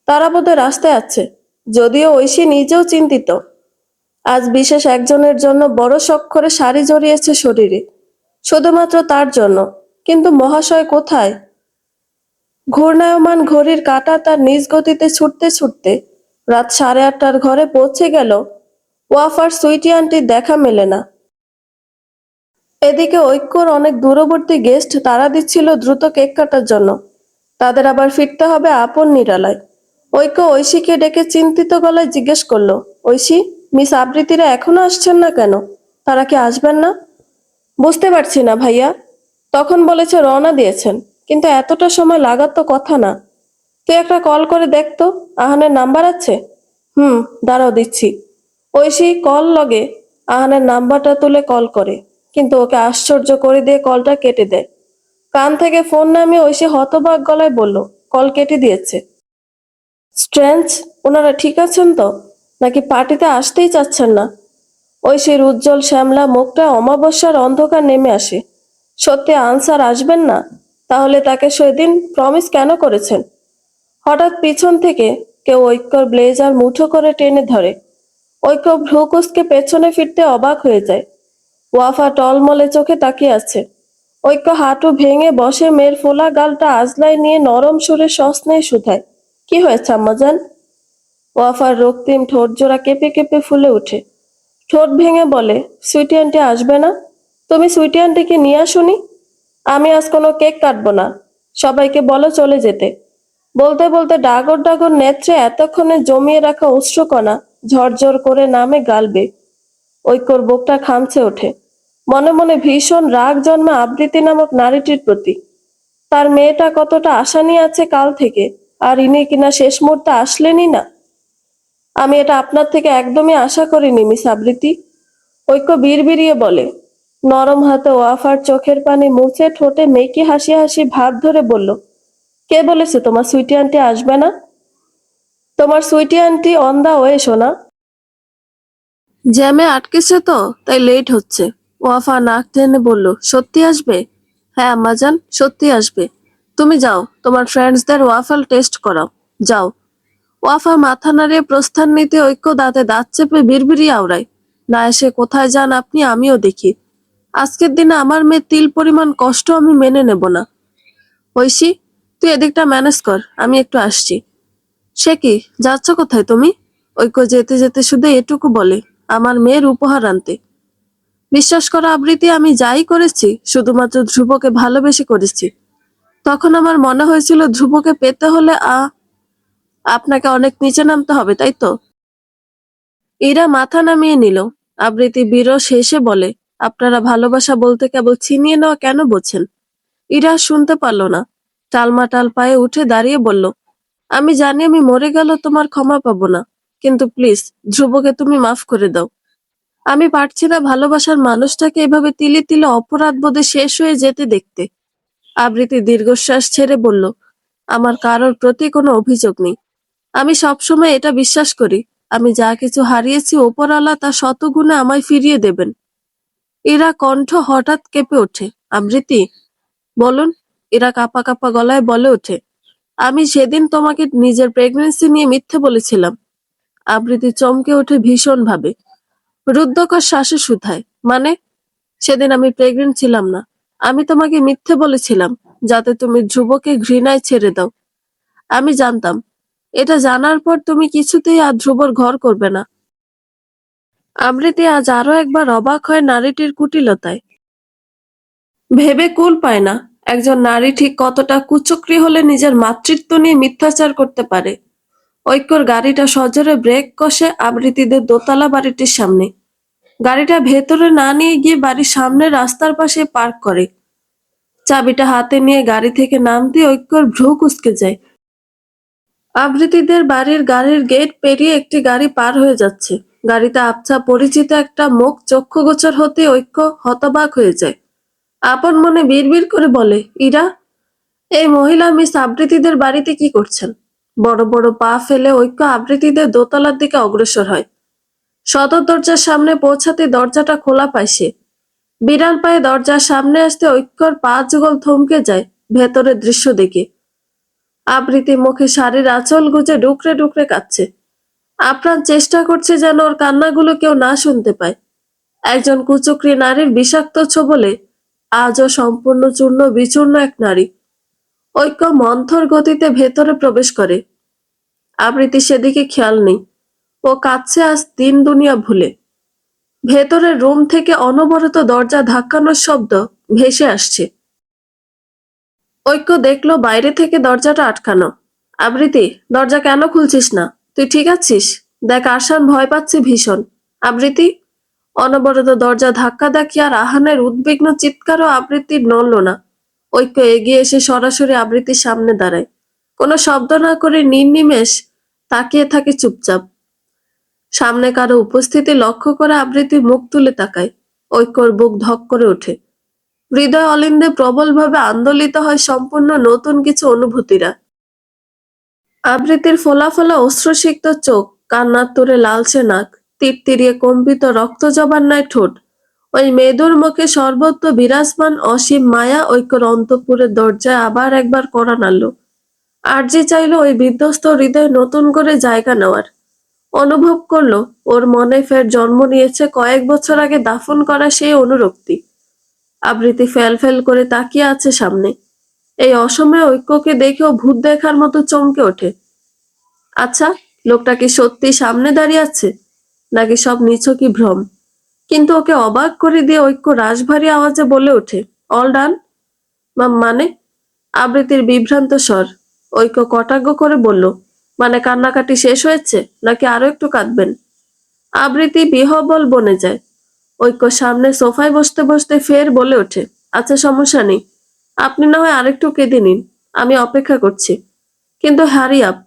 তারা বোধহয় রাস্তায় আছে। যদিও ঐশী নিজেও চিন্তিত। আজ বিশেষ একজনের জন্য বড় সক্করে শাড়ি জড়িয়েছে শরীরে, শুধুমাত্র তার জন্য। কিন্তু মহাশয় কোথায়? ঘূর্ণায়মান ঘড়ির কাঁটা তার নিজ গতিতে ছুটতে ছুটতে রাত 8:30টার ঘরে পৌঁছে গেল। ওয়াফার সুইটি আন্টির দেখা মেলে না। এদিকে ঐক্যর অনেক দূরবর্তী গেস্ট তাড়া দিচ্ছিল দ্রুত কেক কাটার জন্য। তাদের আবার ফিরতে হবে আপন নিরালায়। ঐক্য ঐশীকে ডেকে চিন্তিত গলায় জিজ্ঞেস করলো, ঐশী, মিস আবৃতিরা এখনো আসছেন না কেন? তারা কি আসবেন না? বুঝতে পারছি না ভাইয়া। তখন বলেছে রওনা দিয়েছেন, কিন্তু এতটা সময় লাগার তো কথা না। তুই একটা কল করে দেখ তো, আহানের নাম্বার আছে? হুম, দাঁড়াও দিচ্ছি। ঐশী কল লগে আহানের নাম্বারটা তুলে কল করে, কিন্তু ওকে আশ্চর্য করে দিয়ে কলটা কেটে দেয়। কান থেকে ফোন নামিয়ে ঐশী হতবাক গলায় বলল, কল কেটে দিয়েছে। স্ট্রেঞ্জ। ওনারা ঠিক আছেন তো, নাকি পার্টিতে আসতেই চাচ্ছেন না? ঐশীর উজ্জ্বল শ্যামলা মুখটা অমাবস্যার অন্ধকার নেমে আসে। সত্যি আনসার আসবেন না? তাহলে তাকে সেদিন প্রমিস কেন করেছেন? হঠাৎ পিছন থেকে কেউ ঐক্যর ব্লেজার মুঠো করে টেনে ধরে। ঐক্য ভ্রু কুঁচকে পেছনে ফিরতে অবাক হয়ে যায়। ওয়াফা টলমলে চোখে তাকিয়ে আছে। ঐক্য হাঁটু ভেঙে বসে মেয়ের ফোলা গালটা আজলাই নিয়ে নরম সুরে সস্নেহে শুধায়, কি হয়েছে আম্মাজান? ওয়াফার রক্তিম ঠোঁট জোড়া কেঁপে কেঁপে ফুলে ওঠে। ঠোঁট ভেঙে বলে, সুইটি আন্টি আসবে না? তুমি সুইটি আন্টিকে নিয়ে আসুনি? আমি আজ কোনো কেক কাটবো না। সবাইকে বলো চলে যেতে। বলতে বলতে ডাগর ডাগর নেত্রে এতক্ষণে জমিয়ে রাখা অশ্রুকণা ঝরঝর করে নামে গালবে। ঐক্যর বুকটা খামছে ওঠে। মনে মনে ভীষণ রাগ জন্মে আবৃতি নামক নারীটির প্রতি। তার মেয়েটা কতটা আশা নিয়ে আছে কাল থেকে, আর ইনি কিনা শেষ মুহূর্তে আসলেনই না। আমি এটা আপনার থেকে একদমই আশা করিনি মিস আবৃতি। ঐক্য বিড়বিড়িয়ে বলে। নরম হাতে ওয়াফার চোখের পানি মুছে ঠোঁটে মেকি হাসি হাসি ভাব ধরে বলল, কে বলেছে তোমার সুইটি আন্টি আসবে না? তোমার sweetie aunty on the way সোনা। জ্যামে আটকেছে তো, তাই লেট হচ্ছে। ওয়াফা নাক টেনে বলল, সত্যি আসবে? হ্যাঁ আম্মাজান, সত্যি আসবে। তুমি যাও, তোমার ফ্রেন্ডসদের ওয়াফাল টেস্ট করাও। যাও। ওয়াফা মাথা নাড়িয়ে প্রস্থান নিতে ঐক্য দাঁতে দাঁত চেপে বিড়বিড়ি আওড়ায়, না এসে কোথায় যান আপনি, আমিও দেখি। আজকের দিনে আমার মেয়ের তিল পরিমাণ কষ্ট আমি মেনে নেব না। ঐশী, তুই এদিকটা ম্যানেজ কর, আমি একটু আসছি। সে কি, যাচ্ছ কোথায় তুমি? ঐক্য যেতে যেতে শুধু এটুকু বলে, আমার মেয়ের উপহার আনতে। বিশ্বাস করো আবৃতি, আমি যাই করেছি শুধুমাত্র ধ্রুবকে ভালোবেসে করেছি। তখন আমার মনে হয়েছিল ধ্রুবকে পেতে হলে আপনাকে অনেক নিচে নামতে হবে, তাই তো? ইরা মাথা নামিয়ে নিল। আবৃতি বিরস হেসে বলে, আপনারা ভালোবাসা বলতে কেবল ছিনিয়ে নেওয়া কেন বোঝেন? ইরা শুনতে পারল না। টালমাটাল পায়ে উঠে দাঁড়িয়ে বলল, আমি জানি আমি মরে গেল তোমার ক্ষমা পাবো না, কিন্তু প্লিজ ধ্রুবকে তুমি মাফ করে দাও। আমি পারছি না ভালোবাসার মানুষটাকে এভাবে তিলে তিলে অপরাধ বোধে শেষ হয়ে যেতে দেখতে। আবৃতি দীর্ঘশ্বাস ছেড়ে বলল, আমার কারোর প্রতি কোনো অভিযোগ নেই। আমি সবসময় এটা বিশ্বাস করি, আমি যা কিছু হারিয়েছি ওপরওয়ালা তা শতগুণে আমায় ফিরিয়ে দেবেন। ইরা কণ্ঠ হঠাৎ কেঁপে ওঠে। আবৃতি, বলুন। ইরা কাঁপা কাঁপা গলায় বলে ওঠে, আমি সেদিন তোমাকে নিজের প্রেগন্যান্সি নিয়ে মিথ্যে বলেছিলাম। আবৃতি চমকে ওঠে ভীষণ ভাবে। রুদ্ধকর শ্বাসে শুধায়, মানে? সেদিন আমি প্রেগনেন্ট ছিলাম না। আমি তোমাকে মিথ্যে বলেছিলাম যাতে তুমি ধ্রুবকে ঘৃণায় ছেড়ে দাও। আমি জানতাম, এটা জানার পর তুমি কিছুতেই আর ধ্রুবর ঘর করবে না। আবৃতি আজ আরো একবার অবাক হয় নারীটির কুটিলতায়। ভেবে কুল পায় না একজন নারী ঠিক কতটা কুচক্রী হলে নিজের মাতৃত্ব নিয়ে মিথ্যাচার করতে পারে। ঐক্যর গাড়িটা সজোরে ব্রেক কষে আবৃতিদের দোতলা বাড়িটির সামনে। গাড়িটা ভেতরে না নিয়ে গিয়ে বাড়ির সামনে রাস্তার পাশে পার্ক করে। চাবিটা হাতে নিয়ে গাড়ি থেকে নামতে ঐক্যর ভ্রু কুঁচকে যায়। আবৃতিদের বাড়ির গাড়ির গেট পেরিয়ে একটি গাড়ি পার হয়ে যাচ্ছে। গাড়িতে আবছা পরিচিত একটা মুখ চক্ষুগোচর হতে ঐক্য হতবাক হয়ে যায়। আপন মনে বিড়বিড় করে বলে, ইরা? এই মহিলা মিস আবৃতিদের বাড়িতে কি করছেন? বড় বড় পা ফেলে ঐক্য আবৃতিদের দোতলার দিকে অগ্রসর হয়। সদর দরজার সামনে পৌঁছাতে দরজাটা খোলা পায় সে। বিড়াল পায়ে দরজার সামনে আসতে ঐক্যর পা যুগল থমকে যায় ভেতরের দৃশ্য দেখে। আবৃতি মুখে শাড়ির আঁচল গুজে ডুকরে ডুকরে কাঁদছে। আপ্রাণ চেষ্টা করছে যেন ওর কান্নাগুলো কেউ না শুনতে পায়। একজন কুচক্রী নারীর বিষাক্ত ছোবলে আজও সম্পূর্ণ চূর্ণ বিচূর্ণ এক নারী। ঐক্য মন্থর গতিতে ভেতরে প্রবেশ করে। আবৃতি সেদিকে খেয়াল নেই। ও কাঁদছে আজ দিন দুনিয়া ভুলে। ভেতরের রুম থেকে অনবরত দরজা ধাক্কানোর শব্দ ভেসে আসছে। ঐক্য দেখলো বাইরে থেকে দরজাটা আটকানো। আবৃতি, দরজা কেন খুলছিস না? তুই ঠিক আছিস? দেখ, আরশান ভয় পাচ্ছে ভীষণ। আবৃতি, অনবরত দরজা ধাক্কা দেখি আর আহানের উদ্বিগ্ন চিৎকারও আবৃত্তির নড়ল না। ঐক্য এগিয়ে এসে সরাসরি আবৃত্তির সামনে দাঁড়ায়। কোনো শব্দ না করে নির্নিমেষ তাকিয়ে থাকে চুপচাপ। সামনে কারো উপস্থিতি লক্ষ্য করে আবৃত্তি মুখ তুলে তাকায়। ঐক্যর বুক ধক করে ওঠে। হৃদয় অলিন্দে প্রবলভাবে আন্দোলিত হয় সম্পূর্ণ নতুন কিছু অনুভূতিরা। আবৃত্তির ফোলা ফোলা অশ্রুসিক্ত চোখ, কান্নার তোড়ে লালচে নাক, তিরতিরিয়ে কম্পিত রক্তজবার ন্যায় ঠোঁট। ওই মেয়েদুর মুখে সর্বত্র বিরাজমান অসীম মায়া ঐক্যর অন্তঃপুরের দরজায় আবার একবার কড়া নাড়ল। আরজি চাইল ওই বিধ্বস্ত হৃদয়ে নতুন করে জায়গা নেওয়ার। অনুভব করলো ওর মনে ফের জন্ম নিয়েছে কয়েক বছর আগে দাফন করা সেই অনুরক্তি। আবৃতি ফেল ফেল করে তাকিয়ে আছে সামনে। এই অসময়ে ঐক্যকে দেখেও ভূত দেখার মতো চমকে ওঠে। আচ্ছা, লোকটা কি সত্যি সামনে দাঁড়িয়ে আছে, নাকি সব নিছকই ভ্রম? কিন্তু ওকে অবাক করে দিয়ে ঐক্য রাশভারী আওয়াজে বলে ওঠে, অল ডান। মানে? আবৃতির বিভ্রান্ত স্বর। ঐক্য কটাক্ষ করে বলল, মানে কান্নাকাটি শেষ হয়েছে, নাকি আরো একটু কাঁদবেন? আবৃতি বিহবল বনে যায়। ঐক্য সামনে সোফায় বসতে বসতে ফের বলে ওঠে, আচ্ছা সমস্যা নেই, আপনি না হয় আরেকটু কেঁদে নিন, আমি অপেক্ষা করছি। কিন্তু হ্যারি আপ,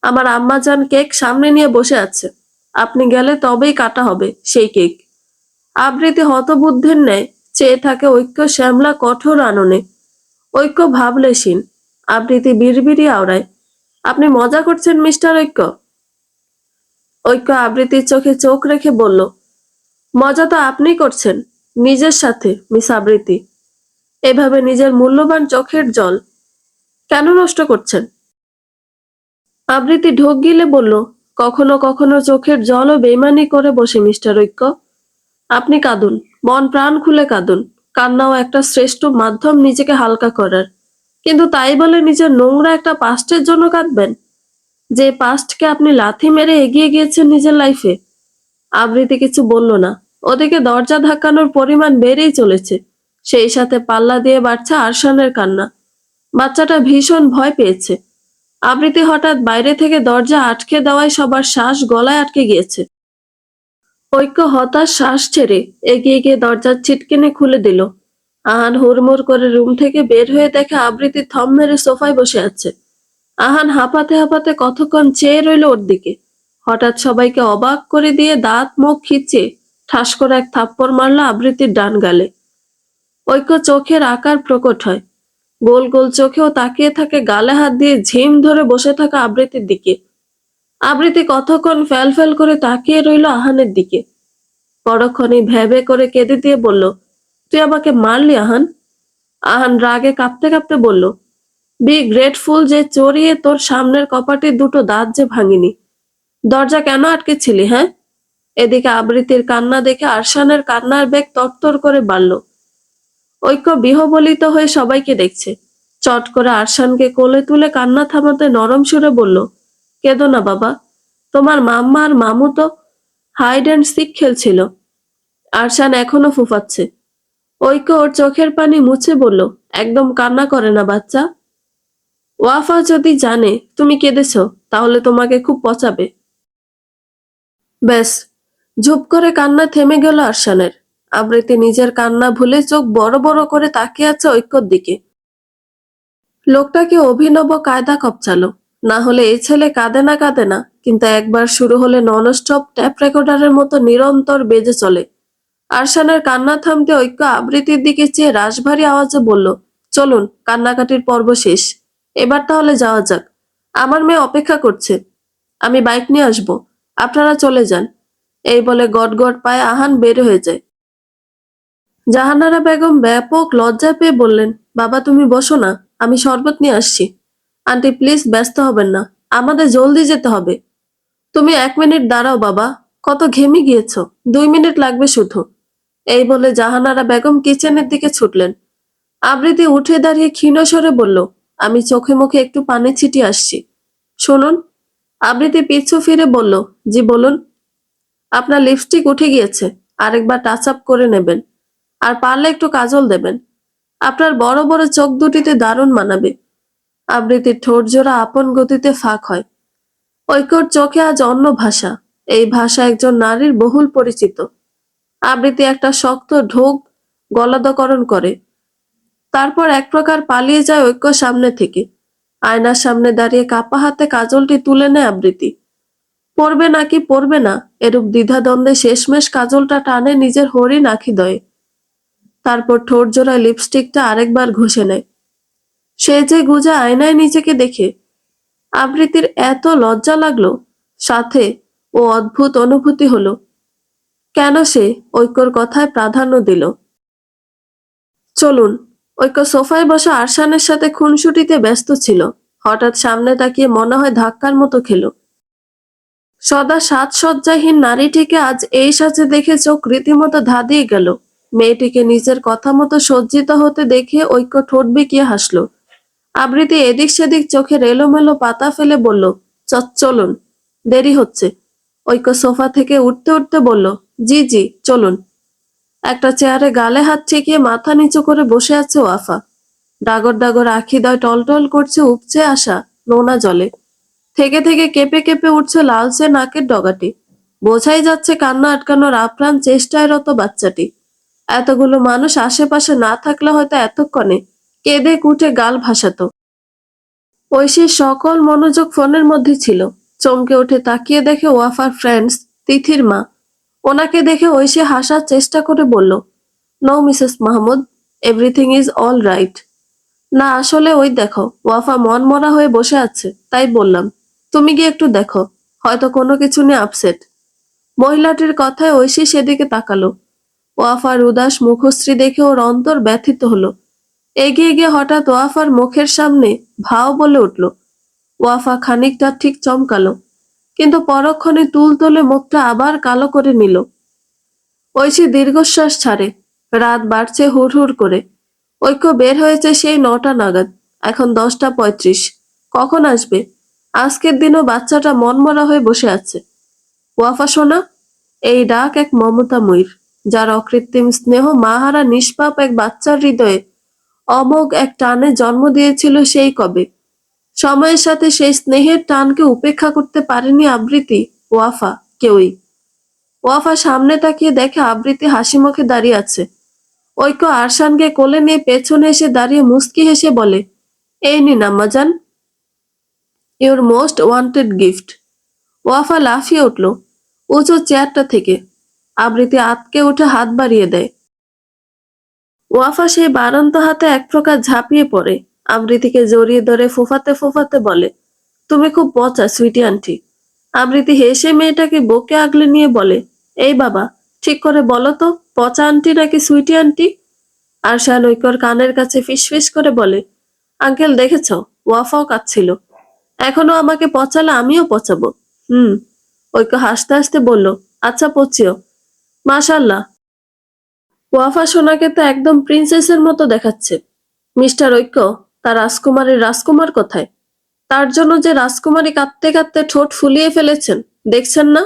আমার আম্মাজান কেক সামনে নিয়ে বসে আছে। আপনি গেলে তবেই কাটা হবে সেই কেক। আবৃতি হতবুদ্ধির ন্যায় চেয়ে থাকে ঐক্য শ্যামলা কঠোর আননে। ঐক্য ভাবলেশীন। আবৃতি বিড়বিড়ি আওড়ায়, আপনি মজা করছেন মিস্টার ঐক্য? ঐক্য আবৃতির চোখে চোখ রেখে বলল, মজা তো আপনিই করছেন নিজের সাথে মিস আবৃতি। এভাবে নিজের মূল্যবান চোখের জল কেন নষ্ট করছেন? আবৃতি ঢোক গিলে বলল, কখনো কখনো চোখের জলও বেইমানি করে বসে মিস্টার ঐক্য। আপনি কাঁদুন, মন প্রাণ খুলে কাঁদুন। কান্নাও একটা শ্রেষ্ঠ মাধ্যম নিজেকে হালকা করার। কিন্তু তাই বলে নিজের নোংরা একটা পাস্টের জন্য কাঁদবেন, যে পাস্টকে আপনি লাথি মেরে এগিয়ে গিয়েছেন নিজের লাইফে। আবৃতি কিছু বলল না। ওদিকে দরজা ধাক্কানোর পরিমাণ বেড়েই চলেছে। সেই সাথে পাল্লা দিয়ে বাড়ছে আরশানের কান্না। বাচ্চাটা ভীষণ ভয় পেয়েছে। আবৃতি হঠাৎ বাইরে থেকে দরজা আটকে দেওয়ায় সবার শ্বাস গলায় আটকে গিয়েছে। ঐক্য হতাশ শ্বাস ছেড়ে এগিয়ে গিয়ে দরজার ছিটকিনি খুলে দিল। আহান হুড়মুড় করে রুম থেকে বের হয়ে দেখে আবৃতি থম মেরে সোফায় বসে আছে। আহান হাঁপাতে হাঁপাতে কতক্ষণ চেয়ে রইল ওর দিকে। হঠাৎ সবাইকে অবাক করে দিয়ে দাঁত মুখ খিচিয়ে ঠাস করে এক থাপ্পড় মারল আবৃতির ডান গালে। ঐক্য চোখের আকার প্রকট হয়, গোল গোল চোখেও তাকিয়ে থাকে গালে হাত দিয়ে ঝিম ধরে বসে থাকা আবৃতির দিকে। আবৃতি কতক্ষণ ফ্যাল ফ্যাল করে তাকিয়ে রইল আহানের দিকে। পরক্ষণে ভ্যাবে করে কেঁদে দিয়ে বলল, তুই আমাকে মারলি আহান? আহান রাগে কাঁপতে কাঁপতে বলল, বি গ্রেটফুল যে চড়িয়ে তোর সামনের কপাটির দুটো দাঁত যে ভাঙিনি। দরজা কেন আটকেছিলি, হ্যাঁ? এদিকে আবৃতির কান্না দেখে আরশানের কান্নার বেগ তরতর করে বাড়ল। ঐক্য বিহবলিত হয়ে সবাইকে দেখছে। চট করে আরশানকে কোলে তুলে কান্না থামাতে নরম সুরে বলল, কেঁদো না বাবা, তোমার মাম্মা আর মামু তো হাইড অ্যান্ড সিক খেলছিল। আরশান এখনো ফুফাচ্ছে। ঐক্য ওর চোখের পানি মুছে বলল, একদম কান্না করে না বাচ্চা। ওয়াফা যদি জানে তুমি কেঁদেছ তাহলে তোমাকে খুব পচাবে। ব্যাস, ঝুপ করে কান্না থেমে গেল আরশানের। আবৃতি নিজের কান্না ভুলে চোখ বড় বড় করে তাকিয়ে আছে ঐক্যর দিকে। লোকটাকে অভিনব কায়দা কপচালো, না হলে এই ছেলে কাঁদে না, কিন্তু একবার শুরু হলে ননস্টপ ট্যাপ রেকর্ডারের মতো নিরন্তর বেজে চলে। আরশানের কান্না থামতে ঐক্য আবৃতির দিকে চেয়ে রাশভারী আওয়াজে বলল, চলুন, কান্নাকাটির পর্ব শেষ, এবার তাহলে যাওয়া যাক। আমার মেয়ে অপেক্ষা করছে, আমি বাইক নিয়ে আসবো, আপনারা চলে যান। এই বলে গটগট পায়ে আহান বের হয়ে যায়। জাহানারা বেগম ব্যাপক লজ্জা পেয়ে বললেন, বাবা তুমি বসো না, আমি শরবত নিয়ে আসছি। আন্টি প্লিজ ব্যস্ত হবেন না, আমাদের জলদি যেতে হবে। তুমি 1 মিনিট দাঁড়াও বাবা, কত ঘেমে গিয়েছ, 2 মিনিট লাগবে শুধু। এই বলে জাহানারা বেগম কিচেনের দিকে ছুটলেন। আবৃতি উঠে দাঁড়িয়ে ক্ষীণ স্বরে বলল, আমি চোখে মুখে একটু পানি ছিটিয়ে আসছি। শুনুন। আবৃতি পিছু ফিরে বলল, জি বলুন। আপনার লিপস্টিক উঠে গিয়েছে, আরেকবার টাচ আপ করে নেবেন, আর পারলে একটু কাজল দেবেন। আপনার বড় বড় চোখ দুটিতে দারুণ মানাবে। আবৃতির ঠোঁট জোড়া আপন গতিতে ফাঁক হয়। ঐক্যর চোখে আজ অন্য ভাষা, এই ভাষা একজন নারীর বহুল পরিচিত। আবৃতি একটা শক্ত ঢোক গলাদকরণ করে, তারপর এক প্রকার পালিয়ে যায় ঐক্য সামনে থেকে। আয়নার সামনে দাঁড়িয়ে কাপা হাতে কাজলটি তুলে নেয় আবৃতি। পরবে নাকি পরবে না এরূপ দ্বিধাদ্বন্দ্বে শেষমেশ কাজলটা টানে নিজের হরিণ আখিদয়ে। তারপর ঠোঁট জোড়ায় লিপস্টিকটা আরেকবার ঘষে নেয়। সে যে গুজা আয়নায় নিজেকে দেখে। আবৃতির এত লজ্জা লাগলো, সাথে ও অদ্ভুত অনুভূতি হলো, কেন সে ঐক্যর কথায় প্রাধান্য দিল। চলুন। ঐক্য সোফায় বসে আরশানের সাথে খুনসুটিতে ব্যস্ত ছিল। হঠাৎ সামনে তাকিয়ে মনে হয় ধাক্কার মতো খেলো। সদা সাজসজ্জাহীন নারীটিকে আজ এই সাজে দেখে চোখ রীতিমতো ধাঁধিয়ে গেল। মেয়েটিকে নিজের কথা মতো সজ্জিত হতে দেখে ঐক্য ঠোঁট বেঁকিয়ে হাসল। আবৃতি এদিক সেদিক চোখের এলোমেলো পাতা ফেলে বলল, চলুন, দেরি হচ্ছে। ঐক্য সোফা থেকে উঠতে উঠতে বলল, জি জি চলুন। একটা চেয়ারে গালে হাত ঠেকিয়ে মাথা নিচু করে বসে আছে ওয়াফা। ডাগর ডাগর আখিদয় টলটল করছে উপচে আসা নোনা জলে। থেকে থেকে কেঁপে কেঁপে উঠছে লালচে নাকের ডগাটি। বোঝাই যাচ্ছে কান্না আটকানোর আপ্রাণ চেষ্টায় রত বাচ্চাটি। এতগুলো মানুষ আশেপাশে না থাকলে হয়তো এতক্ষণে কেঁদে কুটে গাল ভাসাতো। ঐশীর সকল মনোযোগ ফোনের মধ্যে ছিল। চমকে উঠে তাকিয়ে দেখে ওয়াফার ফ্রেন্ডস তিথির মা। ওনাকে দেখে ঐশী হাসার চেষ্টা করে বলল, no Mrs Mahmud, everything is all right. না আসলে ওই দেখো ওয়াফা মনমরা হয়ে বসে আছে, তাই বললাম তুমি গিয়ে একটু দেখো, হয়তো কোনো কিছু নিয়ে আপসেট। মহিলাটির কথায় ঐশী সেদিকে তাকালো। ওয়াফার উদাস মুখশ্রী দেখে ওর অন্তর ব্যথিত হলো। এগিয়ে গিয়ে হঠাৎ ওয়াফার মুখের সামনে ভাও বলে উঠল। ওয়াফা খানিকটা ঠিক চমকালো, কিন্তু পরক্ষণে তুল তুলে মুখটা আবার কালো করে নিল। ঐশী দীর্ঘশ্বাস ছাড়ে। রাত বাড়ছে হুড় হুড় করে। ঐক্য বের হয়েছে সেই 9টা নাগাদ, এখন 10টা 35। কখন আসবে? আজকের দিনও বাচ্চাটা মনমরা হয়ে বসে আছে। ওয়াফা সোনা, এই ডাক এক মমতাময়ীর, যার অকৃত্রিম স্নেহ মাহারা নিষ্পাপ এক বাচ্চার হৃদয়ে অমোঘ এক টানে জন্ম দিয়েছিল সেই কবে। সময়ের সাথে সেই স্নেহের টানকে উপেক্ষা করতে পারেনি আবৃতি, ওয়াফা, কেউই। ওয়াফা সামনে তাকিয়ে দেখে আবৃতি হাসি মুখে দাঁড়িয়ে আছে। ঐক্য আরশানকে কোলে নিয়ে পেছনে এসে দাঁড়িয়ে মুস্কি হেসে বলে, এই নিন আম্মাজান, ইউর মোস্ট ওয়ান্টেড গিফট। ওয়াফা লাফিয়ে উঠল উঁচু চেয়ারটা থেকে। আবৃতি আঁতকে উঠে হাত বাড়িয়ে দেয়। ওয়াফা সেই বাড়ন্ত হাতে এক প্রকার ঝাঁপিয়ে পড়ে, আবৃতিকে জড়িয়ে ধরে ফোফাতে ফোফাতে বলে, তুমি খুব পচা সুইটি আন্টি। আবৃতি হেসে মেয়েটাকে বুকে আগলে নিয়ে বলে, এই বাবা, ঠিক করে বলো তো, পচা আন্টি নাকি সুইটি আন্টি? আরশান ঐক্যর কানের কাছে ফিসফিস করে বলে, আঙ্কেল দেখেছ, ওয়াফাও কাঁদছিল। এখনো আমাকে পচালে আমিও পচাবো। হুম। ঐক্য হাসতে হাসতে বলল, আচ্ছা পচিও। মাশাল্লাহ, ওয়াফা সোনাকে তো একদম প্রিন্সেসের মতো দেখাচ্ছে। মিস্টার ঐক্য, তার রাজকুমারীর রাজকুমার কোথায়? তার জন্য যে রাজকুমারী কাঁদতে কাঁদতে ঠোঁট ফুলিয়ে ফেলেছেন, দেখছেন না?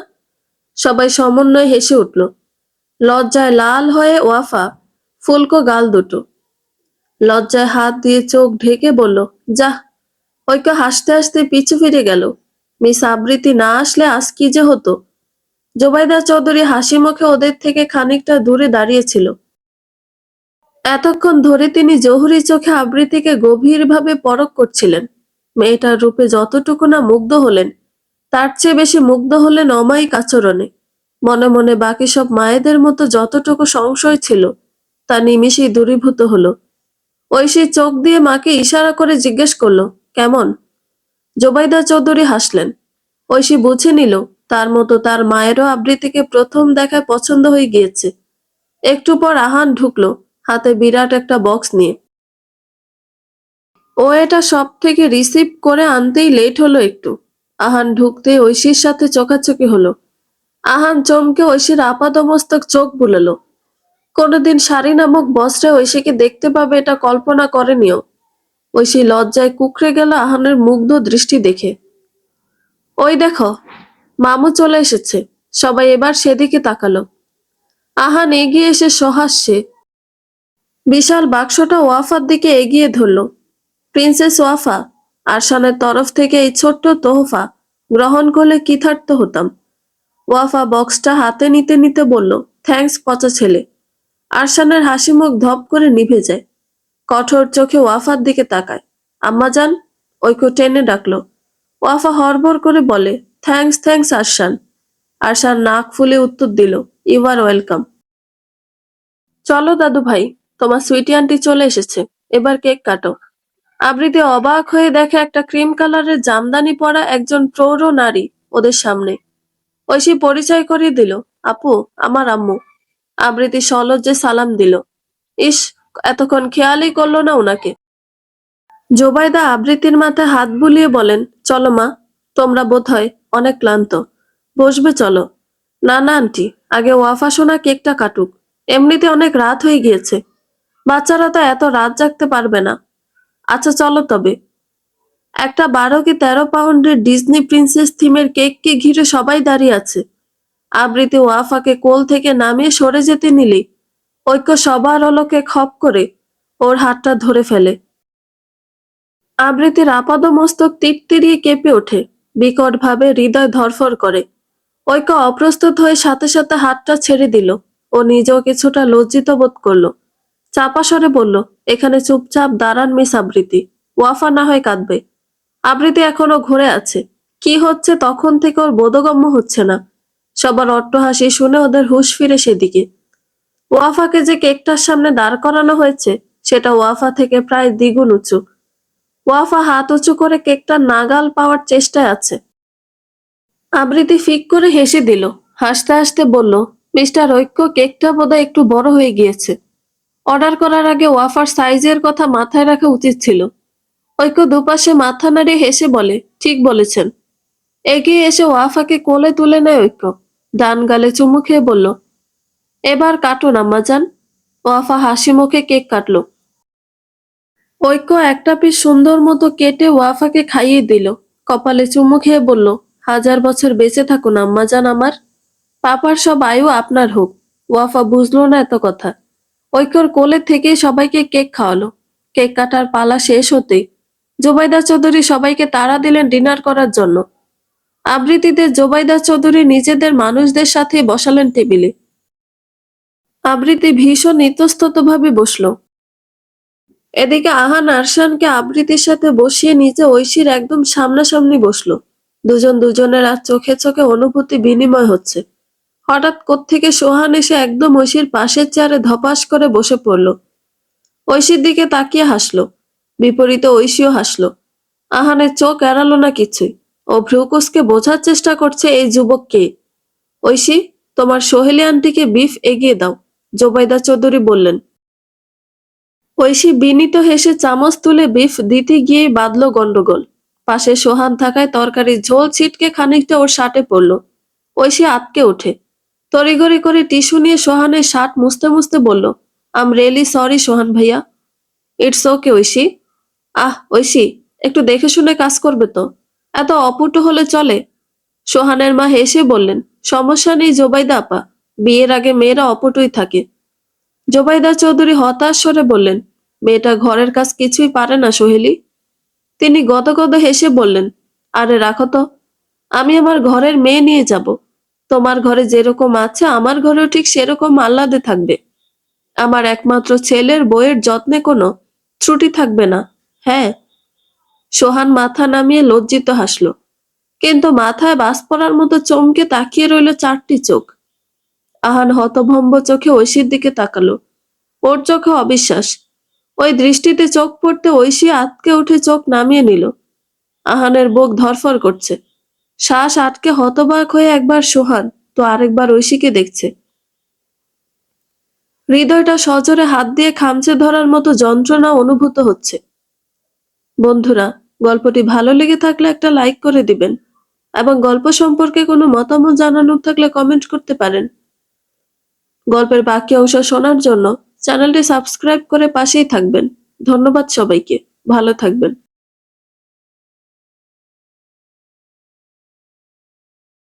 সবাই সমন্বয়ে হেসে উঠল। লজ্জায় লাল হয়ে ওয়াফা ফুলকো গাল দুটো লজ্জায় হাত দিয়ে চোখ ঢেকে বলল, যাহ। ঐক্য হাসতে হাসতে পিছু ফিরে গেল। মিস আবৃতি না আসলে আজ কি যে হতো। জোবাইদা চৌধুরী হাসি মুখে ওদের থেকে খানিকটা দূরে দাঁড়িয়েছিল। এতক্ষণ ধরে তিনি জহুরি চোখে আবৃতিকে গভীরভাবে পরখ করছিলেন। মেয়েটার রূপে যতটুকু না মুগ্ধ হলেন, তার চেয়ে বেশি মুগ্ধ হলেন অমায়িক আচরণে। মনে মনে বাকি সব মায়েদের মতো যতটুকু সংশয় ছিল, তা নিমিষেই দূরীভূত হলো। ঐশী চোখ দিয়ে মাকে ইশারা করে জিজ্ঞেস করলো, কেমন? জোবাইদা চৌধুরী হাসলেন। ঐশী বুঝে নিল, তার মতো তার মায়েরও আবৃতিকে প্রথম দেখায় পছন্দ হয়ে গিয়েছে। একটু পর আহান ঢুকলো, হাতে বিরাট একটা বক্স নিয়ে। ও এটা সব থেকে রিসিভ করে আনতেই লেট হলো একটু। আহান ঢুকতে ঐশীর সাথে চোখাচোখি হলো। আহান চমকে ঐশীর আপাদমস্তক চোখ বুলালো। কোনোদিন শাড়ি নামক বস্ত্রে ঐশীকে দেখতে পাবে এটা কল্পনা করেনিও। ঐশী লজ্জায় কুঁকড়ে গেল আহানের মুগ্ধ দৃষ্টি দেখে। ওই দেখো, মামু চলে এসেছে। সবাই এবার সেদিকে তাকালো। আহান এগিয়ে এসে সহাস্যে বিশাল বাক্সটা ওয়াফার দিকে এগিয়ে ধরল। প্রিন্সেস ওয়াফা, আরশানের তরফ থেকে এই ছোট্ট তোহফা গ্রহণ করলে কৃতার্থ হতাম। ওয়াফা বক্সটা হাতে নিতে নিতে বলল, থ্যাঙ্কস পচা ছেলে। আরশানের হাসি মুখ ধপ করে নিভে যায়। কঠোর চোখে ওয়াফার দিকে তাকায়। আম্মাজান, ঐক্য টেনে ডাকলো। ওয়াফা হড়বড় করে বলে, থ্যাঙ্কস থ্যাঙ্কস আরশান। আরশান নাক ফুলে উত্তর দিল, ইউ আর ওয়েলকাম। চলো দাদু ভাই, তোমার সুইটি আন্টি চলে এসেছে, এবার কেক কাটো। আবৃতি অবাক হয়ে দেখে একটা ক্রিম কালারের জামদানি পরা একজন প্রৌঢ় নারী ওদের সামনে। ঐশী পরিচয় করিয়ে দিল, আপু, আমার আম্মু। আবৃতি সলজ্জে সালাম দিল। ইস, এতক্ষণ খেয়ালই করলো না ওনাকে। জোবাইদা আবৃতির মাথায় হাত বুলিয়ে বলেন, চলো মা, তোমরা বোধহয় অনেক ক্লান্ত, বসবে চলো। না না আন্টি, আগে ওয়াফা সোনা কেকটা কাটুক, এমনিতে অনেক রাত হয়ে গিয়েছে, বাচ্চারা তো এত রাত জাগতে পারবে না। আচ্ছা চলো তবে। একটা 12 কি 13 পাউন্ডের ডিজনি প্রিন্সেস থিমের কেককে ঘিরে সবাই দাঁড়িয়ে আছে। আবৃতি ওয়াফাকে কোল থেকে নামিয়ে সরে যেতে নিলেই ঐক্য সবার আলোকে খপ করে ওর হাতটা ধরে ফেলে। আবৃতির আপাদমস্তক তিড়তিড়িয়ে কেঁপে ওঠে, বিকট ভাবে হৃদয় ধড়ফড় করে। ঐক্য অপ্রস্তুত হয়ে সাথে সাথে হাতটা ছেড়ে দিল। ও নিজেও কিছুটা লজ্জিত বোধ করলো। চাপা স্বরে বলল, এখানে চুপচাপ দাঁড়ান মিস আবৃতি, ওয়াফা না হয় কাঁদবে। আবৃতি এখনো ঘুরে আছে। কি হচ্ছে তখন থেকে ওর বোধগম্য হচ্ছে না। সবার অট্টহাসি শুনে ওদের হুঁশ ফিরে সেদিকে। ওয়াফাকে যে কেকটার সামনে দাঁড় করানো হয়েছে, সেটা ওয়াফা থেকে প্রায় দ্বিগুণ উঁচু। ওয়াফা হাত উঁচু করে কেকটার নাগাল পাওয়ার চেষ্টায় আছে। আবৃতি ফিক করে হেসে দিল। হাসতে হাসতে বলল, মিস্টার ঐক্য, কেকটা বোধহয় একটু বড় হয়ে গিয়েছে। অর্ডার করার আগে ওয়াফার সাইজের কথা মাথায় রাখা উচিত ছিল। ঐক্য দুপাশে মাথা নাড়িয়ে হেসে বলে, ঠিক বলেছেন। এগিয়ে এসে ওয়াফাকে কোলে তুলে নেয় ঐক্য। ডান গালে চুমু খেয়ে বলল, এবার কাটুন আম্মাজান। ওয়াফা হাসি মুখে কেক কাটলো। ঐক্য একটা পিস সুন্দর মতো কেটে ওয়াফাকে খাইয়ে দিল। কপালে চুমু খেয়ে বলল, 1000 বছর বেঁচে থাকুন আম্মাজান আমার। পাপার সব আয়ু আপনার হোক। ওয়াফা বুঝলো না এত কথা। ঐক্যর কোলে থেকে সবাইকে কেক খাওয়ালো। কেক কাটার পালা শেষ হতেই জোবাইদা চৌধুরী সবাইকে তাড়া দিলেন ডিনার করার জন্য। আবৃতিদের জোবাইদা চৌধুরী নিজেদের মানুষদের সাথে বসালেন টেবিলে। আবৃতি ভীষণ ইতস্তত ভাবে বসলো। এদিকে আহান আরশানকে আবৃতির সাথে বসিয়ে নিচে ঐশীর একদম সামনাসামনি বসলো। দুজন দুজনের আর চোখে চোখে অনুভূতি বিনিময় হচ্ছে। হঠাৎ কোত্থেকে সোহান এসে একদম ঐশীর পাশের চেয়ারে ধপাস করে বসে পড়ল। ঐশীর দিকে তাকিয়ে হাসলো। বিপরীতে ঐশীও হাসলো। আহানের চোখ এড়ালো না কিছুই। ও ভ্রুকুসকে বোঝার চেষ্টা করছে এই যুবক কে। ঐশী, তোমার সোহেলি আন্টিকে বিফ এগিয়ে দাও, জোবাইদা চৌধুরী বললেন। ঐশী বিনীত হেসে চামচ তুলে বিফ দিতে গিয়েই বাঁধল গন্ডগোল। পাশে সোহান থাকায় তরকারির ঝোল ছিটকে খানিকটা ওর শার্টে পড়ল। ঐশী আটকে ওঠে। তড়িঘড়ি করে টিস্যু নিয়ে সোহানের শার্ট মুছতে মুছতে বলল, আম রিয়েলি সরি সোহান ভাইয়া। It's okay Oishi. ঐশী, একটু দেখে শুনে কাজ করবে তো, এত অপটু হলে চলে? সোহানের মা হেসে বললেন, সমস্যা নেই জোবাইদা আপা, বিয়ের আগে মেয়েরা অপটুই থাকে। জোবাইদা চৌধুরী হতাশ স্বরে বললেন, মেয়েটা ঘরের কাজ কিছুই পারে না সোহেলি। তিনি গদগদ হেসে বললেন, আরে রাখো তো, আমি আমার ঘরের মেয়ে নিয়ে যাব। তোমার ঘরে যেরকম আছে আমার ঘরেও ঠিক সেরকম আহ্লাদে থাকবে। আমার একমাত্র ছেলের বইয়ের যত্নে কোনো ত্রুটি থাকবে না। হ্যাঁ। সোহান মাথা নামিয়ে লজ্জিত হাসল, কিন্তু মাথায় বাজ পড়ার মতো চমকে তাকিয়ে রইল চারটি চোখ। আহান হতভম্ব চোখে ঐশীর দিকে তাকালো। ওর চোখে অবিশ্বাস। ওই দৃষ্টিতে চোখ পড়তে ঐশী আটকে উঠে চোখ নামিয়ে নিল। আহানের বুক ধরফর করছে। শ্বাস আটকে হতবাক হয়ে একবার সোহান তো আরেকবার ঐশীকে দেখছে। হৃদয়টা সজোরে হাত দিয়ে খামচে ধরার মতো যন্ত্রণা অনুভূত হচ্ছে। বন্ধুরা, গল্পটি ভালো লেগে থাকলে একটা লাইক করে দিবেন এবং গল্প সম্পর্কে কোনো মতামত জানানোর থাকলে কমেন্ট করতে পারেন। গল্পের বাকি অংশ শোনার জন্য চ্যানেলটি সাবস্ক্রাইব করে পাশেই থাকবেন। ধন্যবাদ সবাইকে। ভালো থাকবেন।